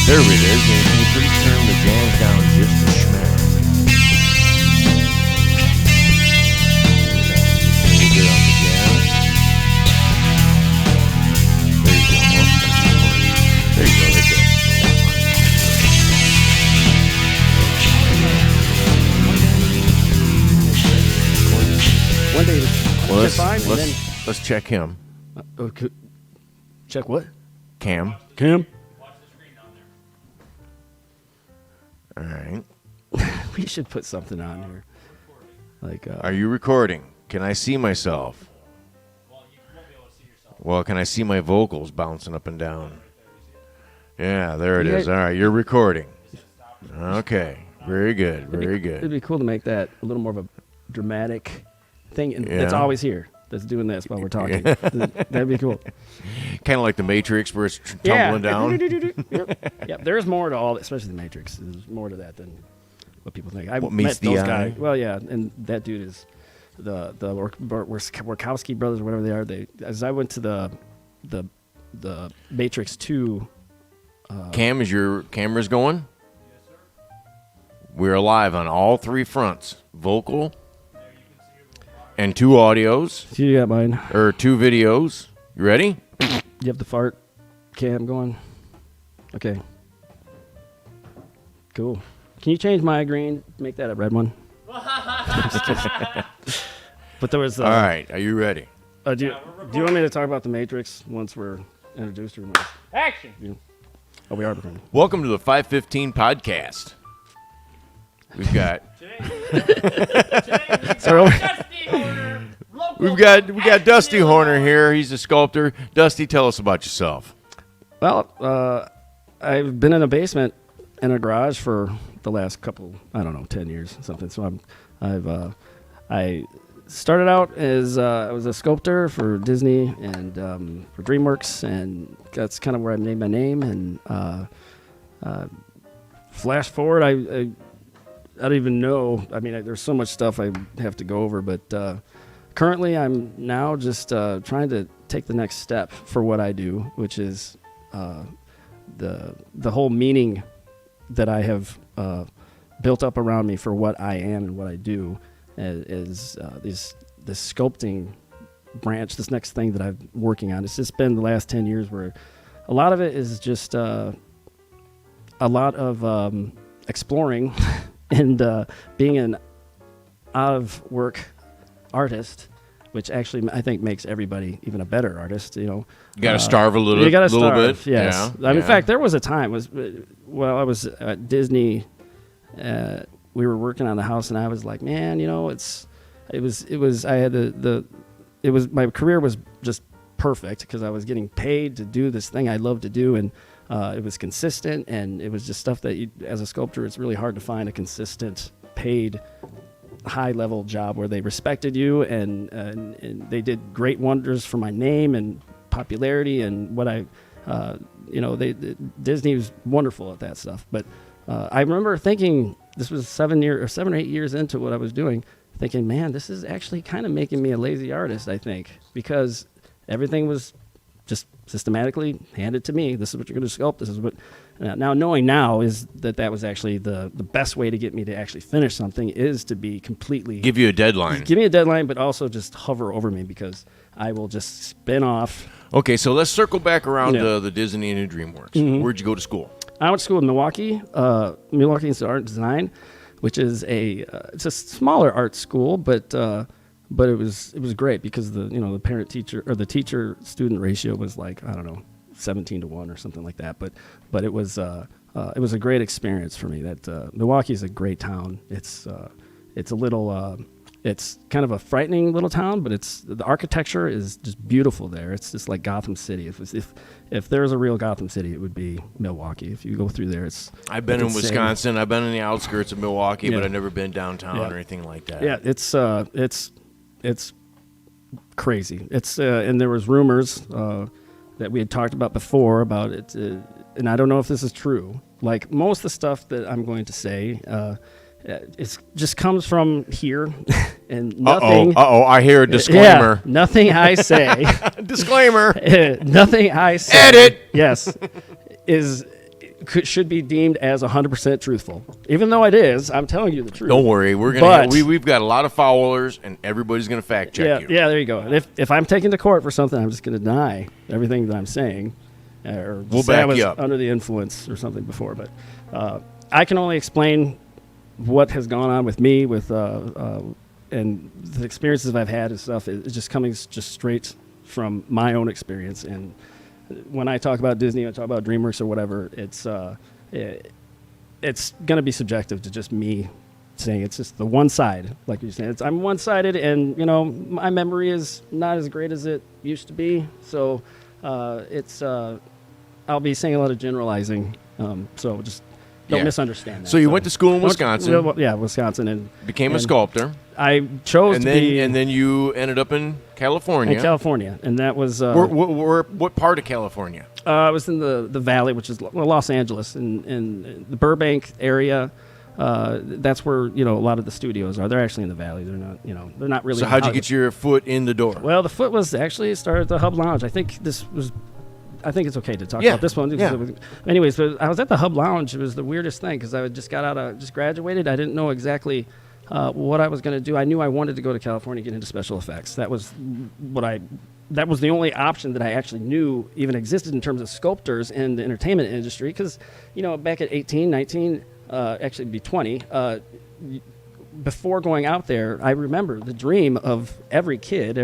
There it is. And can you please turn the jams down just a schmack? A little bit on the jams. There you go. There you go. Right there. One day, Well, let's check him. Okay. Check what? Cam. Cam? All right. We should put something on here. Like, Are you recording? Can I see myself? Well, you won't be able to see yourself. Well, can I see my vocals bouncing up and down? Yeah, there it Yeah. is. All right, you're recording. Okay. Very good. Very It'd good. be cool to make that a little more of a dramatic thing. And Yeah. It's always here. That's doing this while we're talking. That'd be cool. Kind of like the Matrix where it's tumbling down. Yep. There's more to all, especially the Matrix. There's more to that than what people think. I What meets met the those eye. guys. Well, yeah, and that dude is the Wachowski brothers, or whatever they are. As I went to the Matrix 2. Cam, is your cameras going? We're live on all three fronts. Vocal and two audios, You got mine. or two videos. You ready? You have the fart cam going. Okay. Cool. Can you change my green? Make that a red one. But there was. All right. Are you ready? Do you want me to talk about the Matrix once we're introduced? Or not? Action. Oh, we are recording. Welcome to the 515 podcast. We've got we got Dusty Horner here. He's a sculptor. Dusty, tell us about yourself. Well, I've been in a basement in a garage for the last couple, 10 years or something. So I started out as I was a sculptor for Disney and for DreamWorks, and that's kind of where I made my name. And flash forward, I don't even know. I mean, there's so much stuff I have to go over, but currently I'm now just trying to take the next step for what I do, which is the whole meaning that I have built up around me for what I am and what I do is this sculpting branch, this next thing that I'm working on. It's just been the last 10 years where a lot of it is just a lot of exploring and being an out-of-work artist, which actually I think makes everybody even a better artist. You got to starve a little. You got to little starve. bit. Yes. Yeah, In fact, there was a time while I was at Disney. We were working on the house, and I was like, man, my career was just perfect because I was getting paid to do this thing I love to do, and it was consistent, and it was just stuff that as a sculptor, it's really hard to find a consistent paid high-level job where they respected you and they did great wonders for my name and popularity and what Disney was wonderful at that stuff. But I remember thinking, this was 7 or 8 years into what I was doing, thinking, man, this is actually kind of making me a lazy artist, I think, because everything was just systematically handed to me. This is what you're going to sculpt. This is what. Now, knowing now is that was actually the best way to get me to actually finish something is to be completely. Give you a deadline. Give me a deadline, but also just hover over me because I will just spin off. Okay, so let's circle back around Yeah. to the Disney and Dreamworks. Mhm. Where'd you go to school? I went to school in Milwaukee, Milwaukee Institute of Art and Design, which is it's a smaller art school, but it was great because the parent teacher or the teacher student ratio was like 17-1 or something like that. But it was a great experience for me. That Milwaukee is a great town. It's a little it's kind of a frightening little town, but the architecture is just beautiful there. It's just like Gotham City. If there's a real Gotham City, it would be Milwaukee. If you go through there, I've been in insane. Wisconsin. I've been in the outskirts of Milwaukee, Yeah. but I've never been downtown Yeah. or anything like that. Yeah, it's crazy. And there was rumors that we had talked about before about it, and I don't know if this is true. Like most of the stuff that I'm going to say, it just comes from here, and nothing. I hear a disclaimer. Yeah, nothing I Disclaimer. nothing I say. Edit. Yes, should be deemed as 100% truthful. Even though it is, I'm telling you the truth. Don't worry, we're gonna we've got a lot of followers, and everybody's gonna fact check you. Yeah, there you go. And if I'm taken to court for something, I'm just gonna deny everything that I'm saying, or We'll say I back was you up. under the influence or something before. But I can only explain what has gone on with me, with and the experiences I've had and stuff. It's just coming just straight from my own experience. And when I talk about Disney, I talk about DreamWorks or whatever, it's going to be subjective to just me saying it's just the one side. Like you're saying, I'm one-sided, and my memory is not as great as it used to be. So I'll be saying a lot of generalizing. So just don't misunderstand that. So you went to school in Wisconsin. Yeah, Wisconsin, and became a sculptor. I chose And to then be and then you ended up in California. in California, and that was What part of California? I was in the Valley, which is Los Angeles, in the Burbank area. That's where a lot of the studios are. They're actually in the Valley. They're not they're not really. So how'd you get your foot in the door? Well, the foot was actually started at the Hub Lounge. I think it's okay to talk Yeah, about this one. yeah. Anyways, but I was at the Hub Lounge. It was the weirdest thing because I just graduated. I didn't know exactly what I was going to do. I knew I wanted to go to California and get into special effects. That was the only option that I actually knew even existed in terms of sculptors in the entertainment industry. Because, back at 18, 19, actually it'd be 20, before going out there, I remember the dream of every kid,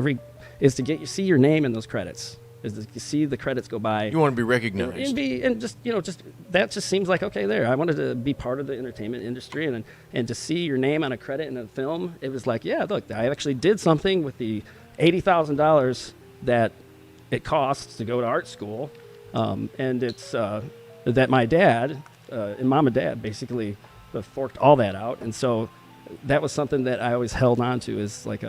is to see your name in those credits. Is to see the credits go by. You want to be recognized. And just that just seems like okay. There, I wanted to be part of the entertainment industry, and to see your name on a credit in a film, it was like, yeah, look, I actually did something with the $80,000 that it costs to go to art school, and it's that my dad and mom and dad basically forked all that out, and so that was something that I always held on to is like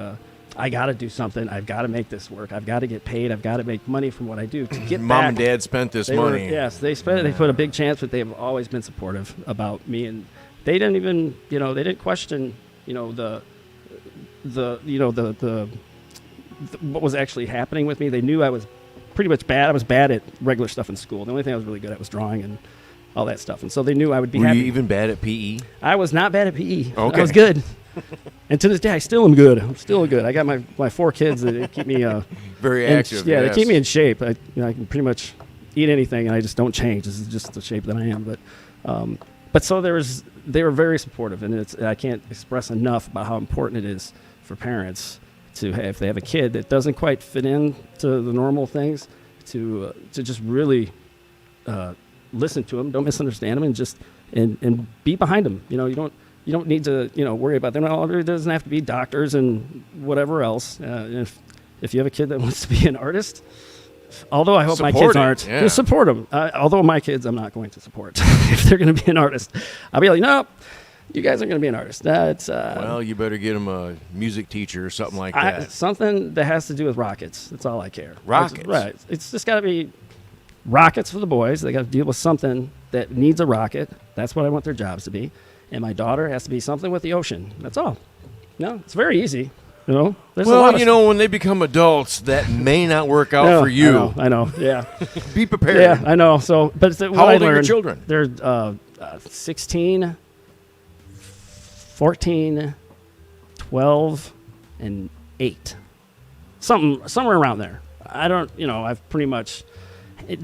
I got to do something. I've got to make this work. I've got to get paid. I've got to make money from what I do to get Mom back. and Dad spent this money. Yes, they spent it. They put a big chance, but they've always been supportive about me, and they didn't even, they didn't question, the what was actually happening with me. They knew I was pretty much bad. I was bad at regular stuff in school. The only thing I was really good at was drawing and all that stuff, and so they knew I would be Were happy. you even bad at PE? I was not bad at PE. Okay. I was good. And to this day, I still am good. I'm still good. I got my 4 kids that keep me Very in- active. Yeah, yes. they keep me in shape. I can pretty much eat anything, and I just don't change. This is just the shape that I am. But so they were very supportive, and I can't express enough about how important it is for parents to have, if they have a kid that doesn't quite fit in to the normal things, to just really listen to them, don't misunderstand them, and be behind them. You don't need to, worry about them. It doesn't have to be doctors and whatever else. If you have a kid that wants to be an artist, although I hope my kids aren't, yeah. just support them. Although my kids, I'm not going to support. If they're going to be an artist, I'll be like, no, you guys aren't going to be an artist. Well, you better get them a music teacher or something like that. Something that has to do with rockets. That's all I care. Rockets? Right. It's just got to be rockets for the boys. They got to deal with something that needs a rocket. That's what I want their jobs to be. And my daughter has to be something with the ocean. That's all. No, it's very easy. There's a lot of when they become adults, that may not work out for you. I know. Yeah. Be prepared. Yeah, I know. So, but it's, How old are your children? They're 16, 14, 12, and 8. Somewhere around there. I don't, I've pretty much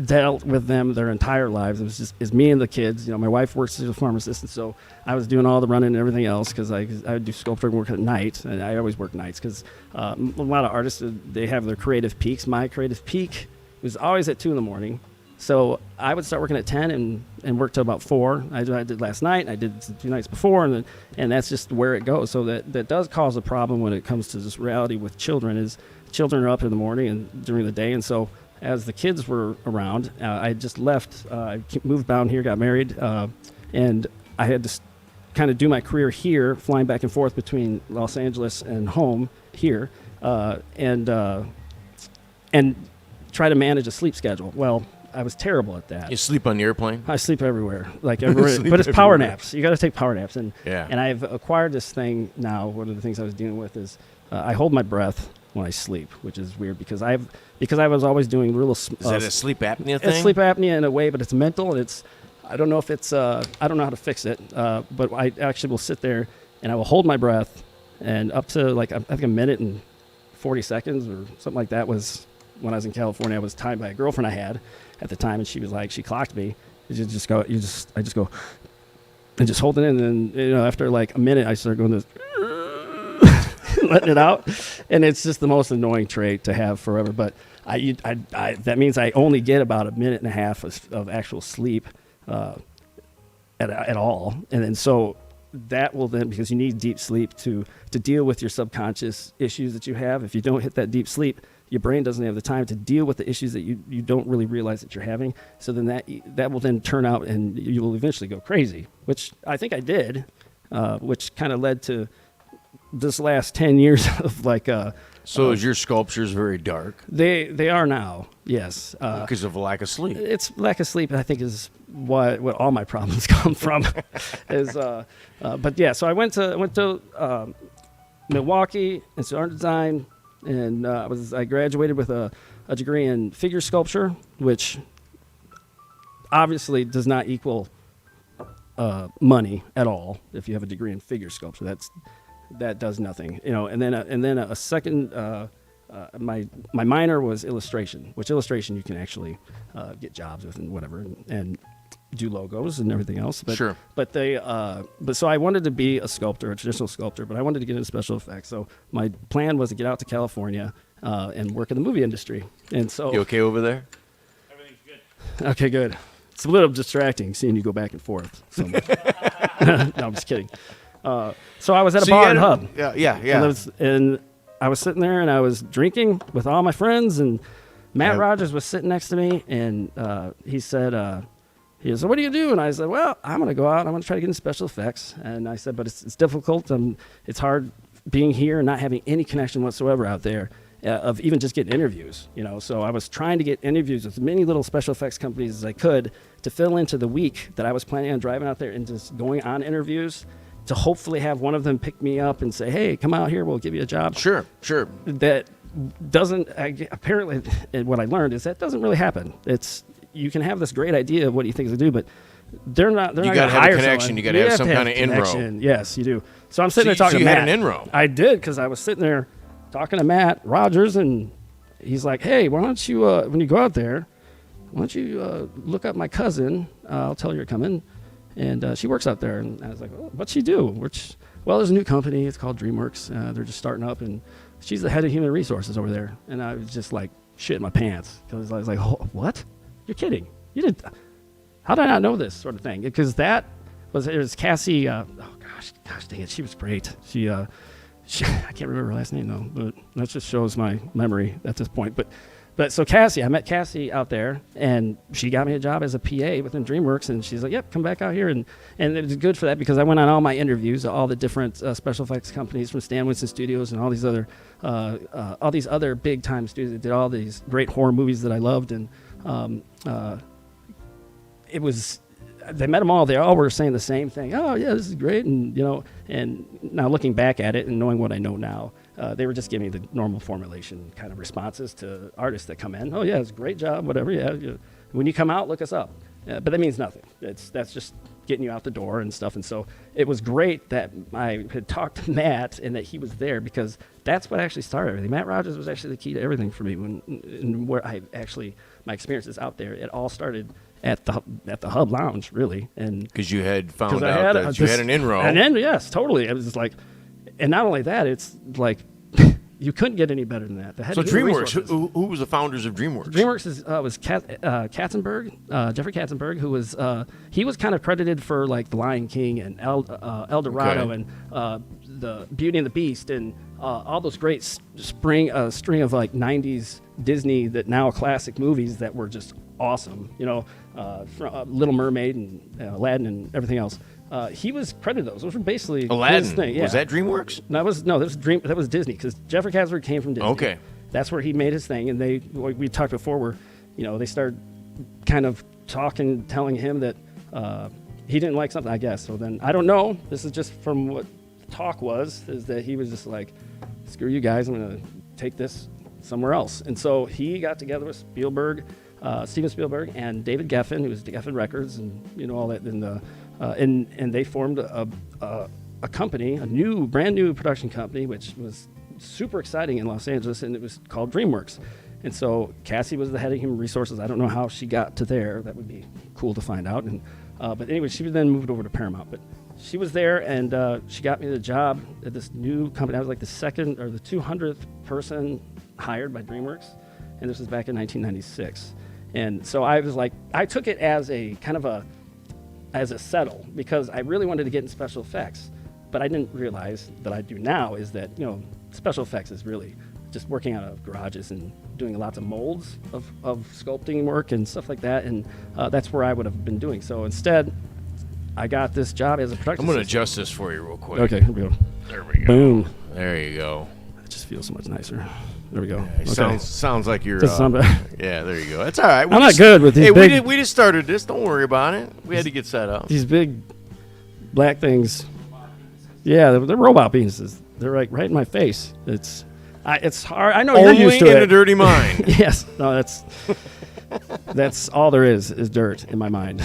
dealt with them their entire lives. It's me and the kids. My wife works as a farm assistant, so I was doing all the running and everything else because I would do sculpting work at night, and I always work nights because a lot of artists, they have their creative peaks. My creative peak was always at 2 a.m. So I would start working at 10 and work till about 4. I did last night. I did 2 nights before, and that's just where it goes. So that does cause a problem when it comes to this reality with children. Is children are up in the morning and during the day, and so as the kids were around, I just left. I moved down here, got married, and I had to kind of do my career here, flying back and forth between Los Angeles and home here, and try to manage a sleep schedule. Well, I was terrible at that. You sleep on the airplane? I sleep everywhere, but it's power naps. You got to take power naps, and I've acquired this thing now. One of the things I was dealing with is I hold my breath when I sleep, which is weird because I was always doing real. Is that a sleep apnea thing? It's sleep apnea in a way, but it's mental, and it's I don't know if it's, I don't know how to fix it, but I actually will sit there and I will hold my breath, and up to like, I think a minute and 40 seconds or something like that was when I was in California. I was timed by a girlfriend I had at the time, and she was like, she clocked me. I just go and just hold it in, and after like a minute, I started going this, letting it out, and it's just the most annoying trait to have forever. But I that means I only get about a minute and a half of actual sleep at all, and then so that will then, because you need deep sleep to deal with your subconscious issues that you have. If you don't hit that deep sleep, your brain doesn't have the time to deal with the issues that you don't really realize that you're having. So then that will then turn out, and you will eventually go crazy, which I think I did, which kind of led to this last 10 years of like So is your sculptures very dark they are now, yes, because of lack of sleep? it's lack of sleep, I think, is what all my problems come from. Is but yeah, so I went to Milwaukee and so art design, and I graduated with a degree in figure sculpture, which obviously does not equal money at all. If you have a degree in figure sculpture, that does nothing, and then a second, my minor was illustration, which illustration you can actually get jobs with and whatever, and do logos and everything else. But, Sure. But so I wanted to be a sculptor, a traditional sculptor, but I wanted to get into special effects. So my plan was to get out to California and work in the movie industry. And so, You okay over there? Everything's good. okay, good. It's a little distracting seeing you go back and forth. So much. No, I'm just kidding. So I was at a bar and hub. Yeah. And I was sitting there and I was drinking with all my friends, and Matt Rogers was sitting next to me, and he said, what do you do? And I said, well, I'm going to go out. I'm going to try to get into special effects. And I said, but it's difficult. It's hard being here and not having any connection whatsoever out there of even just getting interviews. So I was trying to get interviews with as many little special effects companies as I could to fill into the week that I was planning on driving out there and just going on interviews, to hopefully have one of them pick me up and say, hey, come out here, we'll give you a job. Sure. That doesn't, apparently, what I learned is that doesn't really happen. You can have this great idea of what you think to do, but they're not going to hire someone. You got to have a connection. You got to have some kind of inroad. Yes, you do. So I'm sitting there talking to Matt. You had an inroad. I did, because I was sitting there talking to Matt Rogers, and he's like, hey, why don't you, when you go out there, why don't you look up my cousin? I'll tell her you're coming. And she works out there, and I was like, oh, what's she do? Well, there's a new company. It's called DreamWorks. They're just starting up, and she's the head of human resources over there. And I was just like shitting my pants, because I was like, oh, what? You're kidding. You didn't. How did I not know this sort of thing? Because it was Cassie. Oh, gosh dang it. She was great. She I can't remember her last name, though, but that just shows my memory at this point. But so Cassie, I met Cassie out there, and she got me a job as a PA within DreamWorks, and she's like, yep, come back out here. And it was good for that, because I went on all my interviews, all the different special effects companies from Stan Winston Studios and all these other big time studios that did all these great horror movies that I loved. And they met them all. They all were saying the same thing. Oh yeah, this is great. And and now looking back at it and knowing what I know now, they were just giving me the normal formulation kind of responses to artists that come in. Oh yeah, it's a great job, whatever. Yeah, when you come out, look us up. But that means nothing. That's just getting you out the door and stuff. And so it was great that I had talked to Matt and that he was there, because that's what actually started everything. Matt Rogers was actually the key to everything for me. My experiences out there, it all started at the Hub Lounge, really. And because you had found out that you had an inroad. And then, yes, totally. It was just like, and not only that, it's like you couldn't get any better than that. So DreamWorks, who was the founders of DreamWorks? DreamWorks was Katzenberg, Jeffrey Katzenberg, who was he was kind of credited for like The Lion King and El Dorado, Okay. and the Beauty and the Beast, and all those great string of like 90s Disney that now classic movies that were just awesome. From Little Mermaid and Aladdin and everything else. He was credited those. Those were basically Aladdin. his thing. Yeah. Was that DreamWorks? That was Disney, because Jeffrey Katzenberg came from Disney. Okay. That's where he made his thing, and we talked before where, they started kind of telling him that he didn't like something, I guess. So then, I don't know, this is just from what the talk was, is that he was just like, screw you guys, I'm going to take this somewhere else. And so he got together with Spielberg, Steven Spielberg and David Geffen, who was Geffen Records, and all that. And they formed a company, brand new production company, which was super exciting in Los Angeles, and it was called DreamWorks. And so Cassie was the head of human resources. I don't know how she got to there. That would be cool to find out. And but anyway, she then moved over to Paramount. But she was there, and she got me the job at this new company. I was like the second or the 200th person hired by DreamWorks, and this was back in 1996. And so I was like, I took it as a kind of as a settle, because I really wanted to get in special effects. But I didn't realize that I do now is that, special effects is really just working out of garages and doing lots of molds of sculpting work and stuff like that. And that's where I would have been doing. So instead, I got this job as a production I'm going to assistant. adjust this for you real quick. Okay, here we go. There we go. Boom. There you go. It just feels so much nicer. There we go. It Okay. sounds like you're. Doesn't sound bad. Yeah, there you go. That's all right. I'm not good with these Hey, big, we just started this. Don't worry about it. We had to get set up. these big black things. Yeah, they're robot penises. They're like right in my face. It's hard. I know Only you're used to in it. a dirty mind. Yes. No, that's all there is dirt in my mind.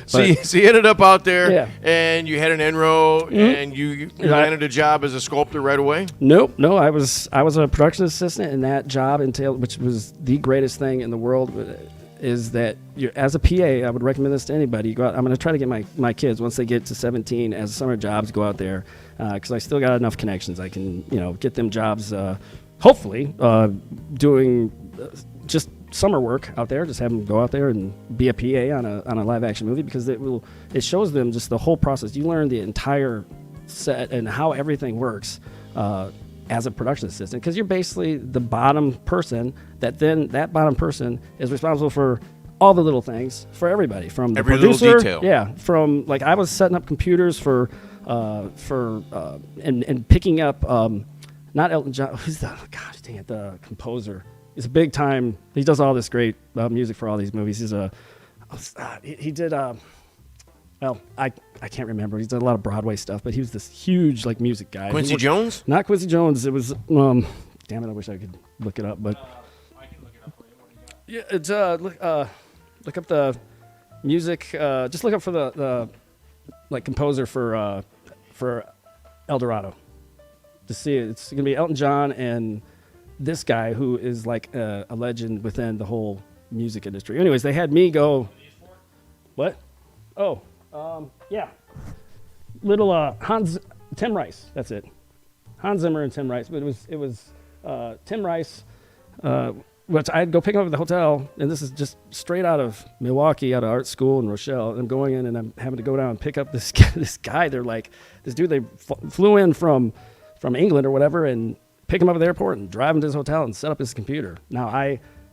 So you ended up out there, Yeah. and you had an enroll, and you Right. landed a job as a sculptor right away. Nope. No, I was a production assistant, and that job entailed, which was the greatest thing in the world, is that as a PA, I would recommend this to anybody. You go out, I'm going to try to get my kids, once they get to 17, as summer jobs, go out there, because I still got enough connections. I can get them jobs, hopefully doing just summer work out there. Just have them go out there and be a PA on a live action movie, because it shows them just the whole process. You learn the entire set and how everything works as a production assistant, because you're basically the bottom person that bottom person is responsible for all the little things for everybody, from the Every producer, little detail. yeah, from like I was setting up computers for and picking up not Elton John, who's the gosh dang it, the composer. He's a big time. He does all this great music for all these movies. He did well, I can't remember. He's done a lot of Broadway stuff, but he was this huge like music guy. Quincy Jones? Not Quincy Jones. It was damn it, I wish I could look it up, but I can look it up for you. What do you got? yeah, it's look up the music. Just look up for the like composer for El Dorado. To see it, it's gonna be Elton John and this guy who is like a legend within the whole music industry. Anyways, they had me go. What? Oh, yeah. Little Tim Rice. That's it. Hans Zimmer and Tim Rice. But it was Tim Rice, which I'd go pick him up at the hotel, and this is just straight out of Milwaukee, out of art school in Rochelle. And I'm going in, and I'm having to go down and pick up this guy. They're like, this dude they flew in from England or whatever, and pick him up at the airport and drive him to his hotel and set up his computer. Now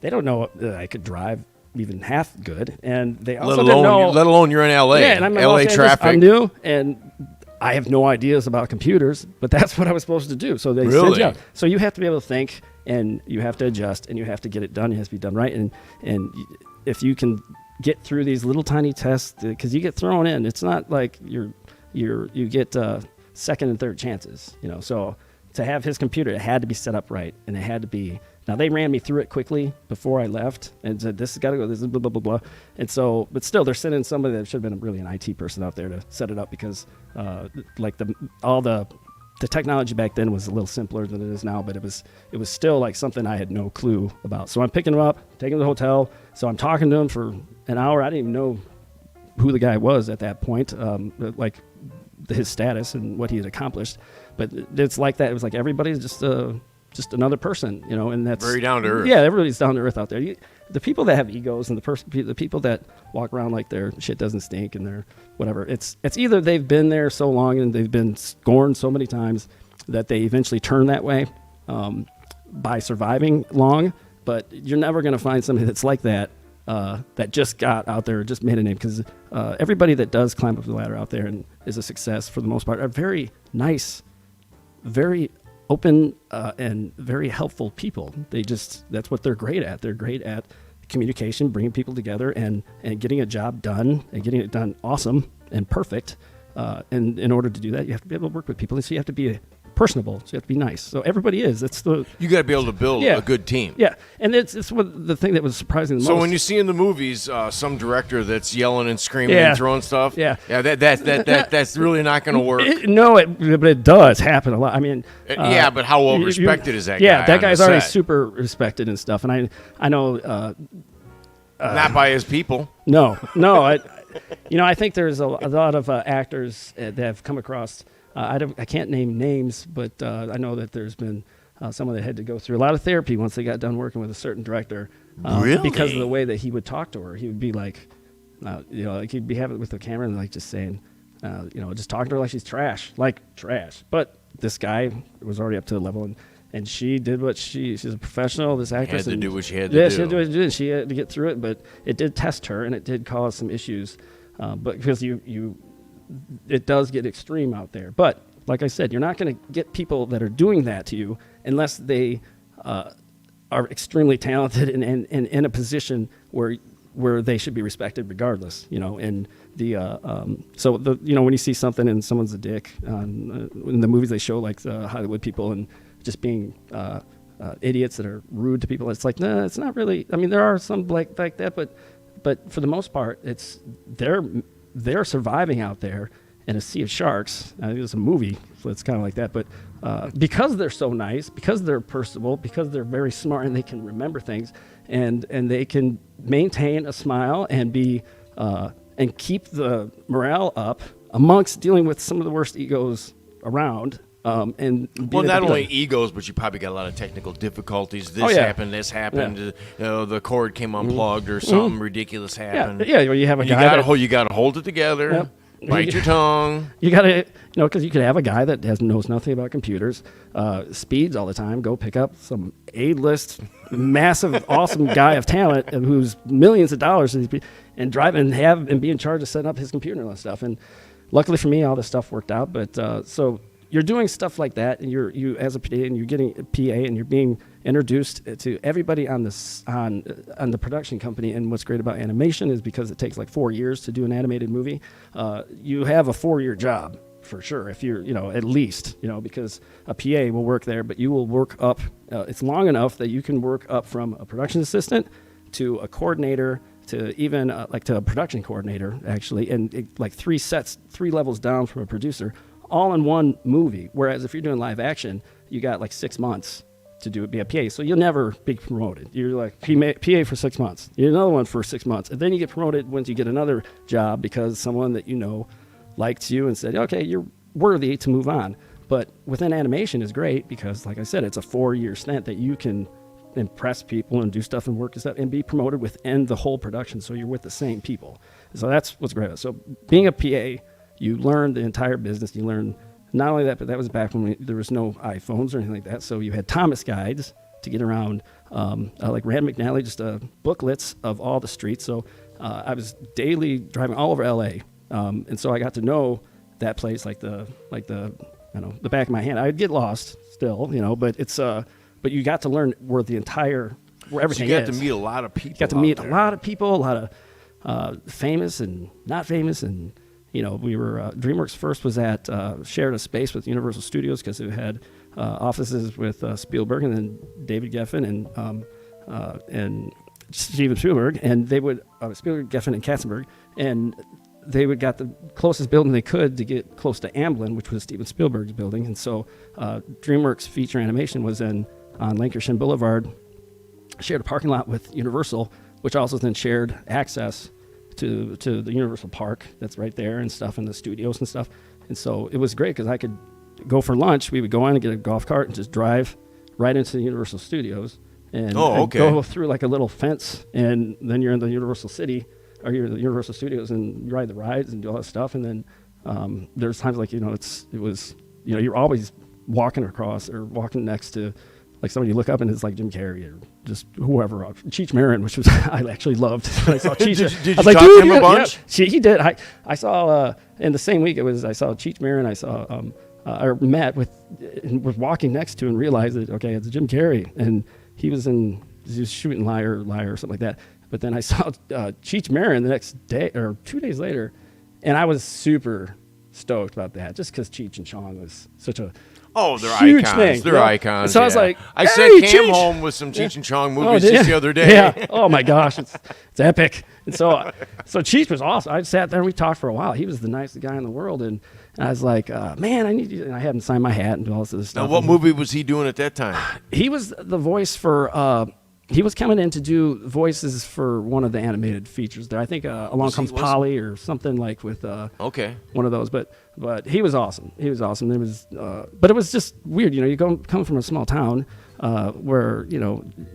they don't know that I could drive even half good, and they also didn't know. Let alone you're in LA. Yeah, and I'm in LA Los Angeles. traffic. I'm new, and I have no ideas about computers, but that's what I was supposed to do. So they send Really? you out. So you have to be able to think, and you have to adjust, and you have to get it done. It has to be done right, and if you can get through these little tiny tests, because you get thrown in, it's not like you get second and third chances, So to have his computer, it had to be set up right, and it had to be. Now they ran me through it quickly before I left and said, "This has got to go. This is blah blah blah blah." And so, but still, they're sending somebody that should have been really an IT person out there to set it up, because like all the technology back then was a little simpler than it is now, but it was still like something I had no clue about. So I'm picking him up, taking him to the hotel. So I'm talking to him for an hour. I didn't even know who the guy was at that point, like his status and what he had accomplished. But it's like that. It was like everybody's just another person, and that's Very down to earth. Yeah, everybody's down to earth out there. The people that have egos and the people that walk around like their shit doesn't stink and they're whatever. It's either they've been there so long and they've been scorned so many times that they eventually turn that way by surviving long. But you're never going to find somebody that's like that. That just got out there, just made a name, because everybody that does climb up the ladder out there and is a success for the most part are very nice, very open, and very helpful people. That's what they're great at. They're great at communication, bringing people together, and getting a job done, and getting it done awesome and perfect. And in order to do that, you have to be able to work with people. And so you have to be personable. So you have to be nice. So everybody is. It's the You got to be able to build Yeah. a good team. yeah, and it's what the thing that was surprising the most. So when you see in the movies some director that's yelling and screaming Yeah. and throwing stuff, Yeah. that's really not going to work. But it does happen a lot. I mean, Yeah, but how well respected is that guy? Yeah, that on guy's the already set? super respected and stuff. And I know. Not by his people. No. I think there's a lot of actors that have come across. I can't name names, but I know that there's been someone that had to go through a lot of therapy once they got done working with a certain director. Really? Because of the way that he would talk to her. He would be like, like he'd be having it with the camera and like just saying, just talking to her like she's trash. But this guy was already up to the level, and she did what she's a professional, this actress. Had to and do what she had to yeah, do. she had to do what she did. She had to get through it, but it did test her, and it did cause some issues. But because it does get extreme out there. But like I said, you're not going to get people that are doing that to you unless they are extremely talented and in a position where they should be respected regardless. And when you see something and someone's a dick in the movies, they show like the Hollywood people and just being idiots that are rude to people. It's like, no, it's not really. I mean, there are some like that, but for the most part, it's they're surviving out there in a sea of sharks. I think it's a movie, so it's kind of like that. But because they're so nice, because they're personable, because they're very smart and they can remember things, and they can maintain a smile and be and keep the morale up amongst dealing with some of the worst egos around. Not only egos, but you probably got a lot of technical difficulties. This happened. Yeah. The cord came unplugged or something ridiculous happened. Yeah. Where you have a guy you got to hold it together. Yep. Bite your tongue. You got to, because you could have a guy that knows nothing about computers, speeds all the time, go pick up some A-list, massive, awesome guy of talent who's millions of dollars and drive and be in charge of setting up his computer and all that stuff. And luckily for me, all this stuff worked out. But so you're doing stuff like that, and you as a PA, and you're getting a PA, and you're being introduced to everybody on the production company. And what's great about animation is because it takes like 4 years to do an animated movie. You have a 4-year job for sure, if you're at least because a PA will work there, but you will work up. It's long enough that you can work up from a production assistant to a coordinator to even to a production coordinator actually, and like 3 levels down from a producer, all in one movie. Whereas if you're doing live action, you got like 6 months to be a PA. So you'll never be promoted. You're like PA for 6 months. You're another one for 6 months. And then you get promoted once you get another job because someone that liked you and said, okay, you're worthy to move on. But within animation is great because, like I said, it's a 4-year stint that you can impress people and do stuff and work and stuff and be promoted within the whole production. So you're with the same people. So that's what's great. So being a PA, you learn the entire business. You learn not only that, but that was back when there was no iPhones or anything like that. So you had Thomas guides to get around, like Rand McNally, just booklets of all the streets. So I was daily driving all over LA, and so I got to know that place like the back of my hand. I'd get lost still, but it's but you got to learn where everything is. You got to meet a lot of people. You got to meet a lot of people, a lot of famous and not famous, and we were DreamWorks first was at shared a space with Universal Studios because it had offices with Spielberg and then David Geffen and Steven Spielberg, and they would Spielberg, Geffen, and Katzenberg, and they would got the closest building they could to get close to Amblin, which was Steven Spielberg's building, and so DreamWorks feature animation was on Lancashire Boulevard, shared a parking lot with Universal, which also then shared access to the Universal Park that's right there and stuff, and the studios and stuff. And so it was great because I could go for lunch. We would go on and get a golf cart and just drive right into the Universal Studios and go through like a little fence, and then you're in the Universal City or you're in the Universal Studios and you ride the rides and do all that stuff. And then there's times like you're always walking across or walking next to like somebody you look up and it's like Jim Carrey or just whoever. Cheech Marin, which was I actually loved. When I saw Cheech. did you I was like, talk to him a bunch? Yeah, he did. I saw in the same week I saw Cheech Marin. I saw or met with and was walking next to and realized that okay, it's Jim Carrey, and he was shooting Liar or something like that. But then I saw Cheech Marin the next day or 2 days later, and I was super stoked about that, just because Cheech and Chong was such a Oh, they're huge icons. thing. They're icons. So I was yeah. like, I hey, sent Cam Cheech! home with some Cheech and Chong Oh, movies did just you? the other day. Yeah. Oh my gosh, it's epic. And so Cheech was awesome. I sat there and we talked for a while. He was the nicest guy in the world, and I was like, man, I need you. And I had him sign my hat and do all this other stuff. Now, what movie was he doing at that time? He was the voice for. He was coming in to do voices for one of the animated features there. I think Along Comes Polly or something like with Okay. one of those. But he was awesome. He was awesome. It was, but it was just weird. You know, you come from a small town where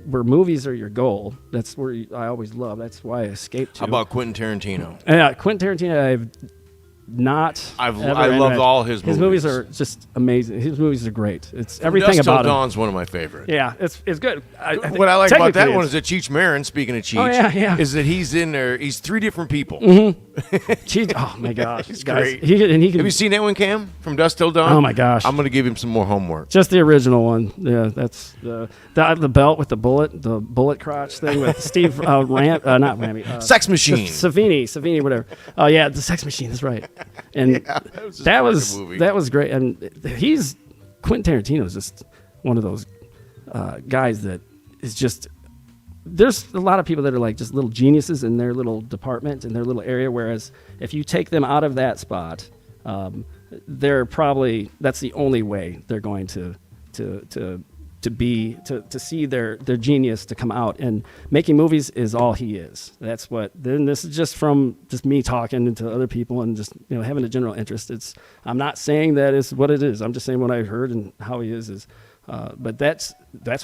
where movies are your goal. That's where I always love. That's why I escaped to. How about Quentin Tarantino? Yeah, Quentin Tarantino. I loved all his movies. His movies are just amazing. His movies are great. It's everything Dusk Till about him. Dawn's one of my favorites. Yeah, it's good. What I like about that technically one is that Cheech Marin, speaking of Cheech, yeah. is that he's in there. He's three different people. Cheech, oh my gosh, He's guys, great. he can. Have you seen that one, Cam? From Dusk Till Dawn? Oh my gosh, I'm going to give him some more homework. just the original one. Yeah, that's the belt with the bullet crotch thing with Steve not Ramy, Sex Machine. Savini, whatever. Oh yeah, the Sex Machine. That's right. And that was movie. that was great. And Quentin Tarantino is just one of those guys that is just. There's a lot of people that are like just little geniuses in their little department, in their little area. Whereas if you take them out of that spot, they're probably that's the only way they're going to see their genius to come out. And making movies is all he is. That's what. Then this is just from me talking to other people and just having a general interest. I'm not saying that is what it is. I'm just saying what I heard and how he is. But that's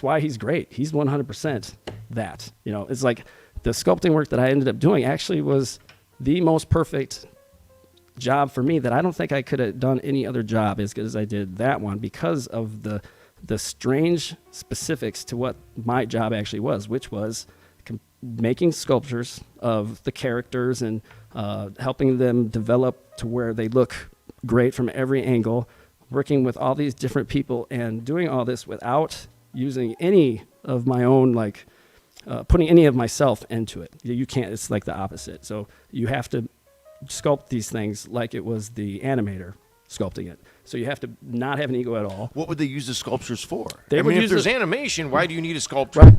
why he's great. He's 100% that. It's like the sculpting work that I ended up doing actually was the most perfect job for me that I don't think I could have done any other job as good as I did that one because of the strange specifics to what my job actually was, which was making sculptures of the characters and helping them develop to where they look great from every angle, working with all these different people and doing all this without using any of my own, putting any of myself into it. You can't, it's like the opposite. So you have to sculpt these things like it was the animator sculpting it. So you have to not have an ego at all. What would they use the sculptures for? If there's animation, why do you need a sculpture?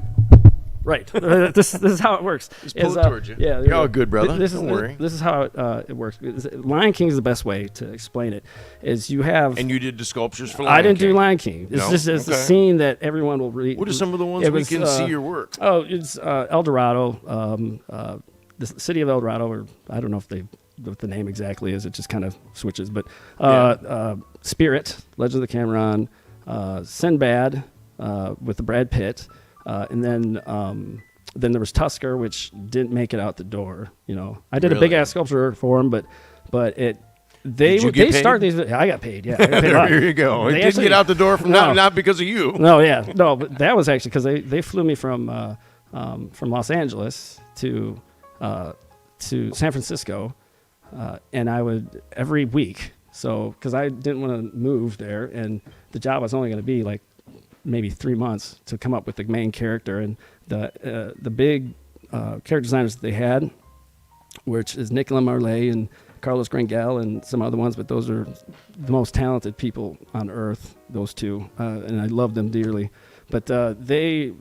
Right. This is how it works. Just pull it towards you. Yeah, you're all good, brother. Don't worry. This is how it works. Lion King is the best way to explain it. Is you have. And you did the sculptures for Lion King? I didn't do Lion King. It's just a scene that everyone will read. What are some of the ones we can see your work? Oh, it's El Dorado, the city of El Dorado, or I don't know what the name exactly is. It just kind of switches. But Spirit, Legend of the Cameron, Sinbad with the Brad Pitt. And then there was Tusker, which didn't make it out the door. I did a big ass sculpture for him, but they start these. I got paid. Yeah, I got paid a lot. There you go. It didn't get out the door from not because of you. No, but that was actually because they flew me from Los Angeles to San Francisco, and I would every week. So because I didn't want to move there, and the job was only going to be like maybe 3 months to come up with the main character, and the big character designers that they had, which is Nicolas Marley and Carlos Grangel and some other ones, but those are the most talented people on earth, those two, and I love them dearly. But they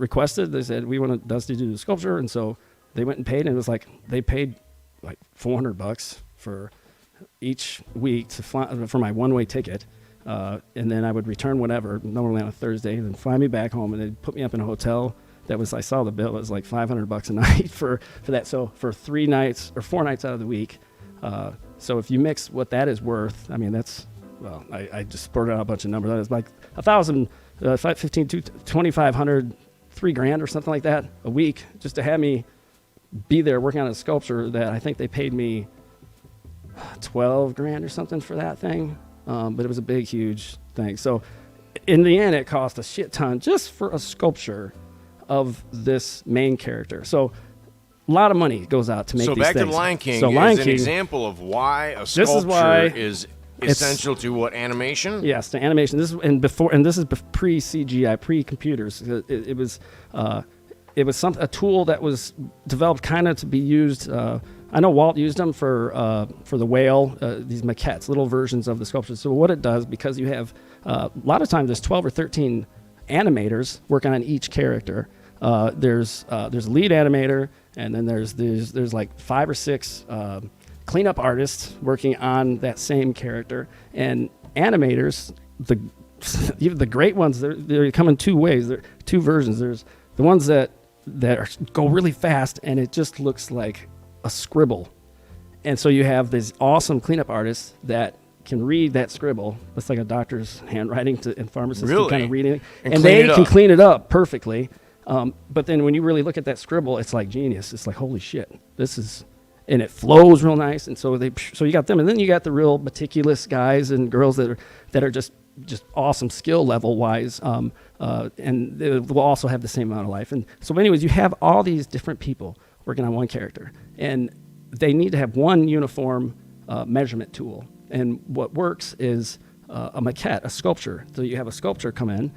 said, we want Dusty to do the sculpture, and so they went and paid, and it was like they paid like $400 for each week to fly, for my one-way ticket. And then I would return whenever, normally on a Thursday, and then fly me back home, and they'd put me up in a hotel that was, I saw the bill, it was like $500 a night for that. So for 4 nights out of the week. So if you mix what that is worth, I mean, that's, well, I just spurted out a bunch of numbers. That is like $1,000, $1,500, $2,500, $3,000 or something like that a week just to have me be there working on a sculpture that I think they paid me $12,000 or something for that thing. But it was a big, huge thing. So in the end, it cost a shit ton just for a sculpture of this main character. So a lot of money goes out to make these things. So back to Lion King is an example of why a sculpture is essential to what, animation? Yes, to animation. This is pre-CGI, pre-computers. It was a tool that was developed kind of to be used I know Walt used them for the whale, these maquettes, little versions of the sculptures. So what it does, because you have a lot of times there's 12 or 13 animators working on each character. There's a lead animator, and then there's like 5 or 6 cleanup artists working on that same character, and animators. Even the great ones, they come in 2 ways. There are 2 versions. There's the ones that go really fast, and it just looks like a scribble. And so you have these awesome cleanup artists that can read that scribble. It's like a doctor's handwriting and pharmacists can kind of reading it. And they can clean it up perfectly. But then when you really look at that scribble, it's like genius. It's like, holy shit, and it flows real nice. And so you got them. And then you got the real meticulous guys and girls that are just awesome skill level wise, and they will also have the same amount of life. And so anyways, you have all these different people working on one character, and they need to have one uniform measurement tool. And what works is a maquette, a sculpture. So you have a sculpture come in,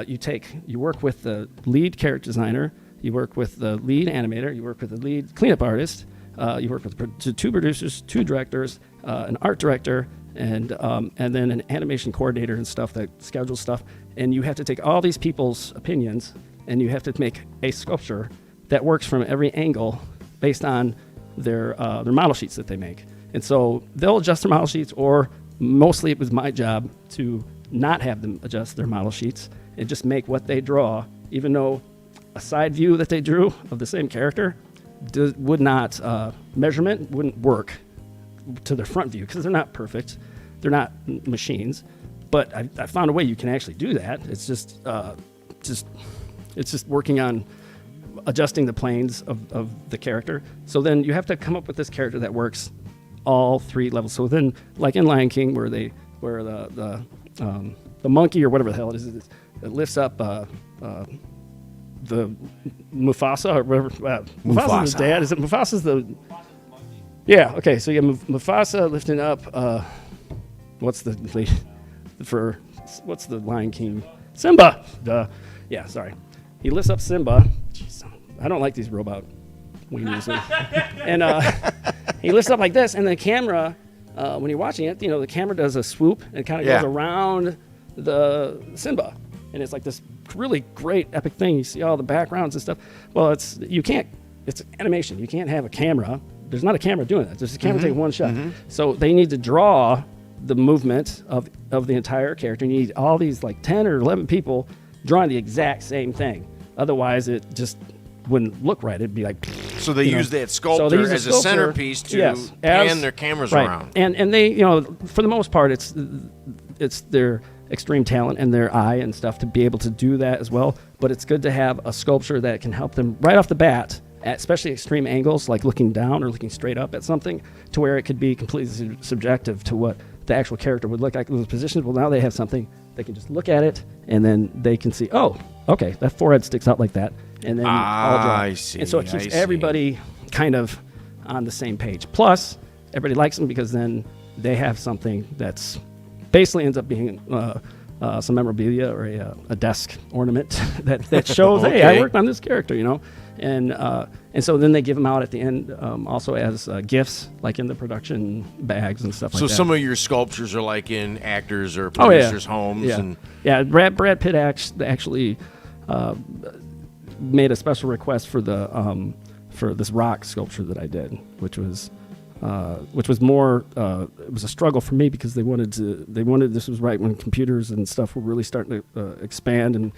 you work with the lead character designer, you work with the lead animator, you work with the lead cleanup artist, you work with 2 producers, 2 directors, an art director, and then an animation coordinator and stuff that schedules stuff. And you have to take all these people's opinions, and you have to make a sculpture that works from every angle based on their model sheets that they make. And so they'll adjust their model sheets, or mostly it was my job to not have them adjust their model sheets and just make what they draw, even though a side view that they drew of the same character would not, measurement wouldn't work to their front view, because they're not perfect. They're not machines. But I found a way you can actually do that. It's just working on adjusting the planes of the character. So then you have to come up with this character that works all 3 levels. So then, like in Lion King, where the monkey or whatever the hell it is, it lifts up the Mufasa or whatever. Mufasa's his dad. Is it Mufasa's the? Yeah. Okay. So you have Mufasa lifting up. What's the Lion King? Simba. Duh. Yeah. Sorry. He lifts up Simba. Jeez, I don't like these robot weenies. And he lifts up like this, and the camera, when you're watching it, the camera does a swoop and kind of goes around the Simba, and it's like this really great epic thing. You see all the backgrounds and stuff. Well, it's animation. You can't have a camera. There's not a camera doing that. There's a camera taking one shot. Mm-hmm. So they need to draw the movement of the entire character. You need all these like 10 or 11 people drawing the exact same thing. Otherwise, it just wouldn't look right. It'd be like. So they use that sculptor as a centerpiece to pan their cameras around. And they, for the most part, it's their extreme talent and their eye and stuff to be able to do that as well. But it's good to have a sculpture that can help them right off the bat, at especially extreme angles, like looking down or looking straight up at something, to where it could be completely subjective to what the actual character would look like in those positions. Well, now they have something they can just look at it, and then they can see, oh, okay, that forehead sticks out like that, and then all draw. I see. And so it keeps everybody kind of on the same page. Plus, everybody likes them because then they have something that's basically ends up being some memorabilia or a desk ornament that shows, hey, I worked on this character, and so then they give them out at the end, also as gifts, like in the production bags and stuff like that. So some of your sculptures are like in actors or producers' homes. Yeah. Brad Pitt actually made a special request for the for this rock sculpture that I did, which was more it was a struggle for me, because they wanted this was right when computers and stuff were really starting to expand, and